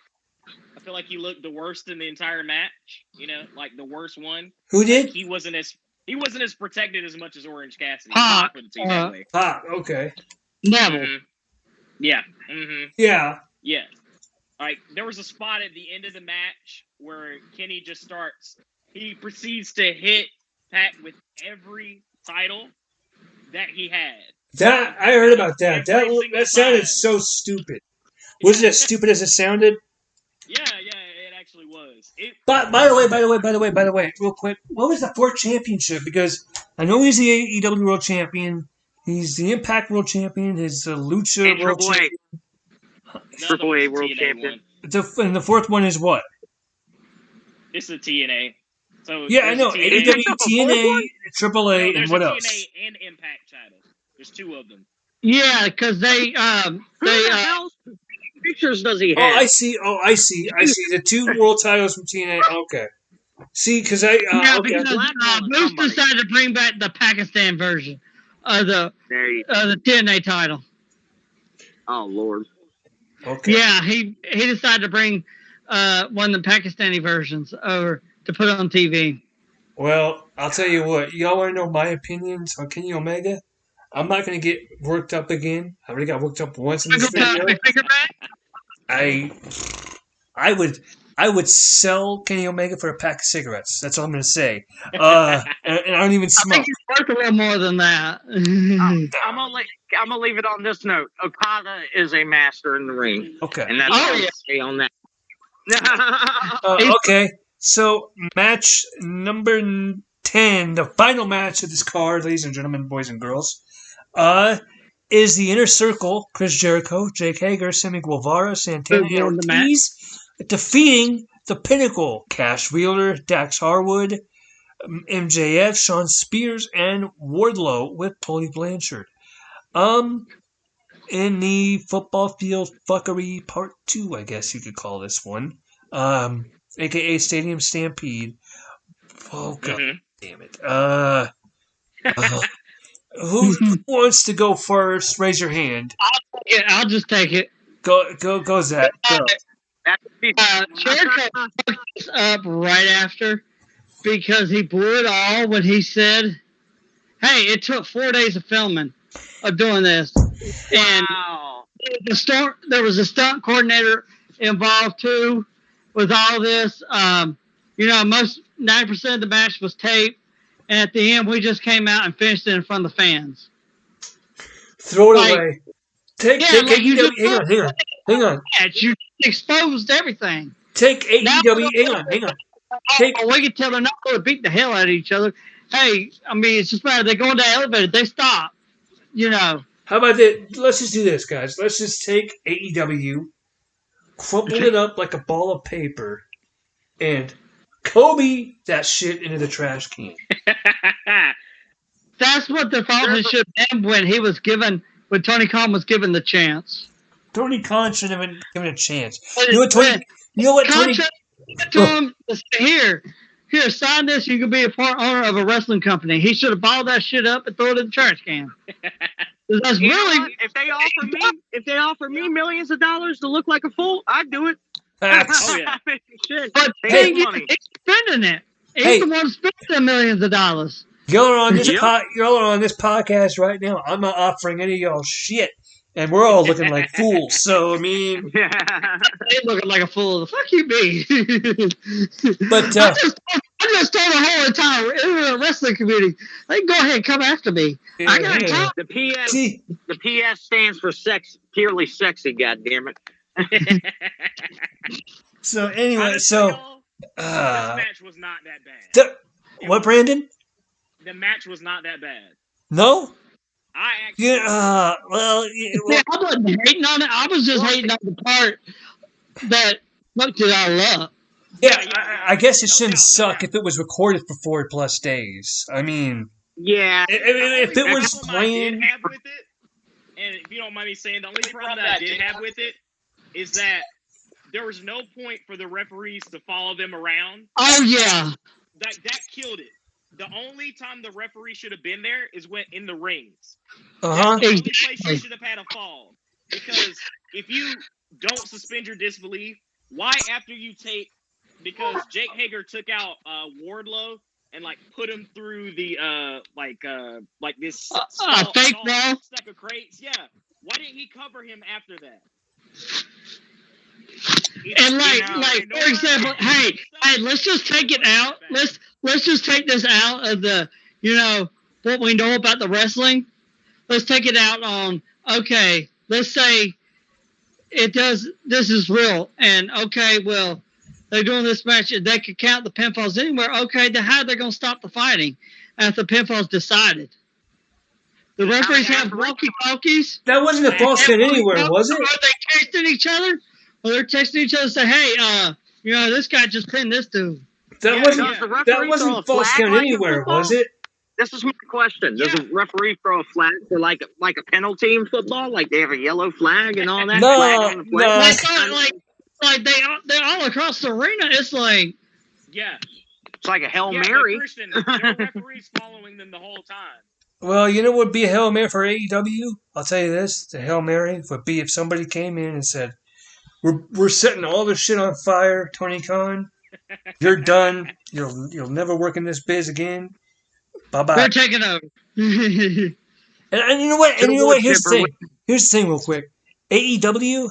I feel like he looked the worst in the entire match. Like the worst one. Who did? He wasn't as protected as much as Orange Cassidy. Pac, I'll put it to you that way. Pac. Okay. Neville. Mhm. Yeah. Mm-hmm. Yeah. Yeah. Like, there was a spot at the end of the match where Kenny just starts. He proceeds to hit Pac with every title that he had. That I heard about that. Every That single sounded time. so stupid. Was it as stupid as it sounded? Yeah, it actually was. But by the way, real quick, what was the 4th championship? Because I know he's the AEW World Champion. He's the Impact World Champion. He's the Lucha And World Triple A. Champion. Triple A World TNA Champion. one. And the 4th one is what? It's the TNA. So Yeah, I know. there's a AEW, TNA, Triple A, No, and there's what a else? TNA and Impact title. There's 2 of them. Yeah, because Who the hell's pictures does he have? Oh, I see. The 2 world titles from TNA. Okay. See, because I yeah, okay. because Blackballing Moose somebody. decided to bring back the Pakistan version of the There you TNA title. Oh, Lord. Okay. Yeah, he decided to bring one of the Pakistani versions over to put on TV. Well, I'll tell you what. Y'all want to know my opinions on Kenny Omega? I'm not going to get worked up again. I already got worked up once in this video. I would sell Kenny Omega for a pack of cigarettes. That's all I'm going to say. And I don't even I smoke. think he's worth a little more than that. I'm gonna leave it on this note. Okada is a master in the ring, Okay. and that's Oh, all I'm yeah. gonna say on that. Okay. So, match number 10, the final match of this card, ladies and gentlemen, boys and girls, is the Inner Circle, Chris Jericho, Jake Hager, Sammy Guevara, Santana, Who won and the match? Ortiz, defeating the Pinnacle, Cash Wheeler, Dax Harwood, MJF, Sean Spears, and Wardlow with Tony Blanchard. In the football field fuckery part 2, I guess you could call this one. AKA Stadium Stampede. Oh, God damn it. Who wants to go first? Raise your hand. Yeah, I'll just take it. Go, Zach. Go. Jericho fucked this up right after because he blew it all when he said, "Hey, it took 4 days of filming of doing this," and Wow. there was a stunt coordinator involved too with all this. Most 90% of the match was taped, and at the end, we just came out and finished it in front of the fans. Throw it Like- away. Take hang on. You exposed everything. Take AEW. Hang on. We can tell they're not going to beat the hell out of each other. Hey, I mean, it's just matter. They go into the elevator, they stop. How about that? Let's just do this, guys. Let's just take AEW, crumple it up like a ball of paper, and Kobe that shit into the trash can. That's what the thought should have been when Tony Khan was given the chance. Tony Khan should have been given a chance. But You know what, Tony? Contract to him, here, sign this. You can be a part owner of a wrestling company. He should have balled that shit up and throw it in the trash can. That's You know really what? If they offer me millions of dollars to look like a fool, I'd do it. Oh yeah. Shit. But Take hey, the money. he's spending it. He's Hey. the one spending the millions of dollars. Y'all are on this Yep. y'all are on this podcast right now. I'm not offering any of y'all shit, and we're all looking like fools. So I mean, They looking like a fool. The fuck you be? But, I just told the whole entire wrestling community, they can go ahead and come after me. I got yeah. time. The PS See, the PS stands for sex, purely sexy. God damn it. so anyway, Honestly, so y'all, this match was not that bad. what, Brandon? The match was not that bad. No. I actually. Yeah. Well. See, I wasn't hating on it. I was just hating on the part that fucked it all up. Yeah. Yeah. I guess it No shouldn't doubt, no suck doubt. if it was recorded for 4+ days. I mean, Yeah. if it was problem I did playing. have with it, and if you don't mind me saying, the only problem that I did have with it is that there was no point for the referees to follow them around. Oh, yeah. That killed it. The only time the referee should have been there is when in the rings. Uh-huh. That's the only place you should have had a fall. Because if you don't suspend your disbelief, why after you take, because Jake Hager took out Wardlow and like put him through the like this fake wall? stack of crates. Yeah. Why didn't he cover him after that? And like for example, hey, let's just take it out. Let's just take this out of the, what we know about the wrestling. Let's take it out on, okay, let's say this is real, and okay, well, they're doing this match, they could count the pinfalls anywhere. Okay, then how are they going to stop the fighting after the pinfall's decided? The referees have walkie-talkies. That wasn't a false count anywhere, was it? Are they texting each other? Or they're texting each other and say, hey, this guy just pinned this dude. That wasn't false count anywhere, was it? This is my question. Does a referee throw a flag for like a penalty in football? Like they have a yellow flag and all that? No, flag on the flag? Like they're all across the arena. It's like, yeah, it's like a Hail yeah, Mary. Christian, there were referees following them the whole time. Well, you know what would be a Hail Mary for AEW? I'll tell you this: the Hail Mary would be if somebody came in and said, "We're setting all this shit on fire, Tony Khan. You're done. You'll never work in this biz again. Bye bye." they're taking over. And you know what? Here's the thing. Here's the thing, real quick. AEW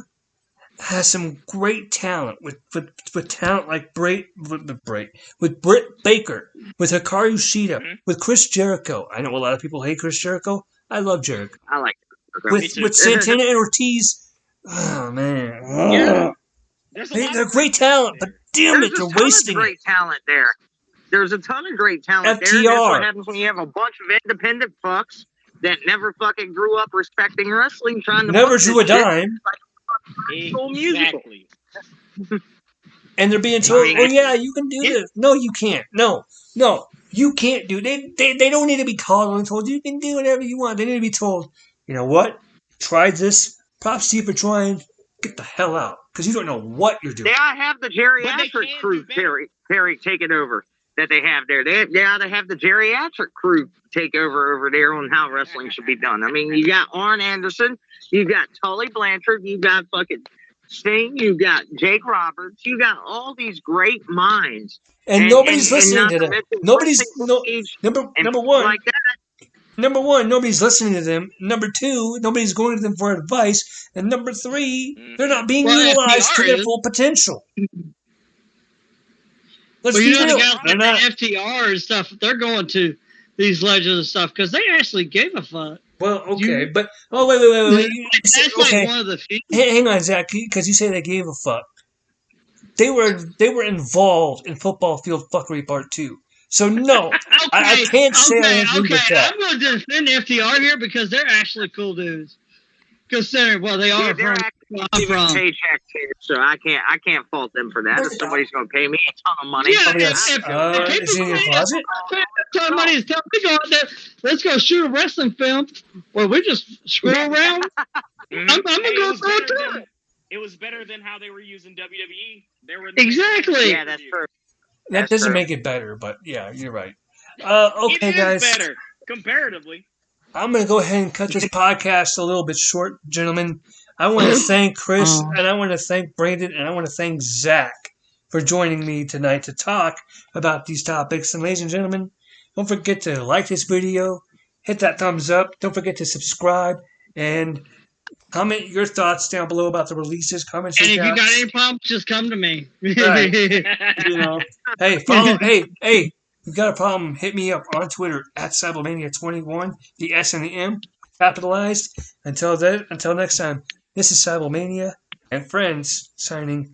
has some great talent with talent like Britt Baker, with Hikaru Shida, with Chris Jericho. I know a lot of people hate Chris Jericho. I love Jericho. I like it. With Santana and Ortiz. Oh man, Yeah. they're great talent, but damn it, they're wasting it. Great talent there. There's a ton of great talent there. FTR. That's what happens when you have a bunch of independent fucks that never fucking grew up respecting wrestling, trying to never drew a dime. Exactly. And they're being told, "Oh yeah, you can do this." No, you can't. No, you can't do. They don't need to be called and told you can do whatever you want. They need to be told, you know what? Tried this. Props to you for trying. Get the hell out, because you don't know what you're doing. They ought to have the geriatric crew Terry take it over that they have there. They ought to have the geriatric crew take over there on how wrestling should be done. I mean, you got Arn Anderson, you got Tully Blanchard, you got fucking Sting, you got Jake Roberts, you got all these great minds. And nobody's listening to them. Number one. Like that. Number one, nobody's listening to them. Number two, nobody's going to them for advice. And number three, they're not being utilized to their full potential. Let's be real. They're not FTR and stuff. They're going to these legends and stuff because they actually gave a fuck. Well, okay, but wait. That's like one of the few. Hang on, Zach, because you say they gave a fuck. They were involved in Football Field Fuckery Part 2. So no, I can't say I agree with that. I'm going to defend FTR here because they're actually cool dudes. Considering they are from paycheck too, so I can't fault them for that. If somebody's going to pay me a ton of money, is he in your closet? A ton of money is telling me go out there. Let's go shoot a wrestling film where we just screw around. I'm gonna go through it. It was better than how they were using WWE. They were exactly. Yeah, that's true. That doesn't make it better, but yeah, you're right. Okay, guys. It is better comparatively. I'm going to go ahead and cut this podcast a little bit short, gentlemen. I want to thank Chris, and I want to thank Brandon, and I want to thank Zach for joining me tonight to talk about these topics. And ladies and gentlemen, don't forget to like this video, hit that thumbs up, don't forget to subscribe, and comment your thoughts down below about the releases. Comment And if your you got doubts. any problems, just come to me. Right. You know, hey, follow. Hey, if you got a problem, hit me up on Twitter at Seibelmania21. The S and the M capitalized. Until next time, this is Seibelmania and Friends signing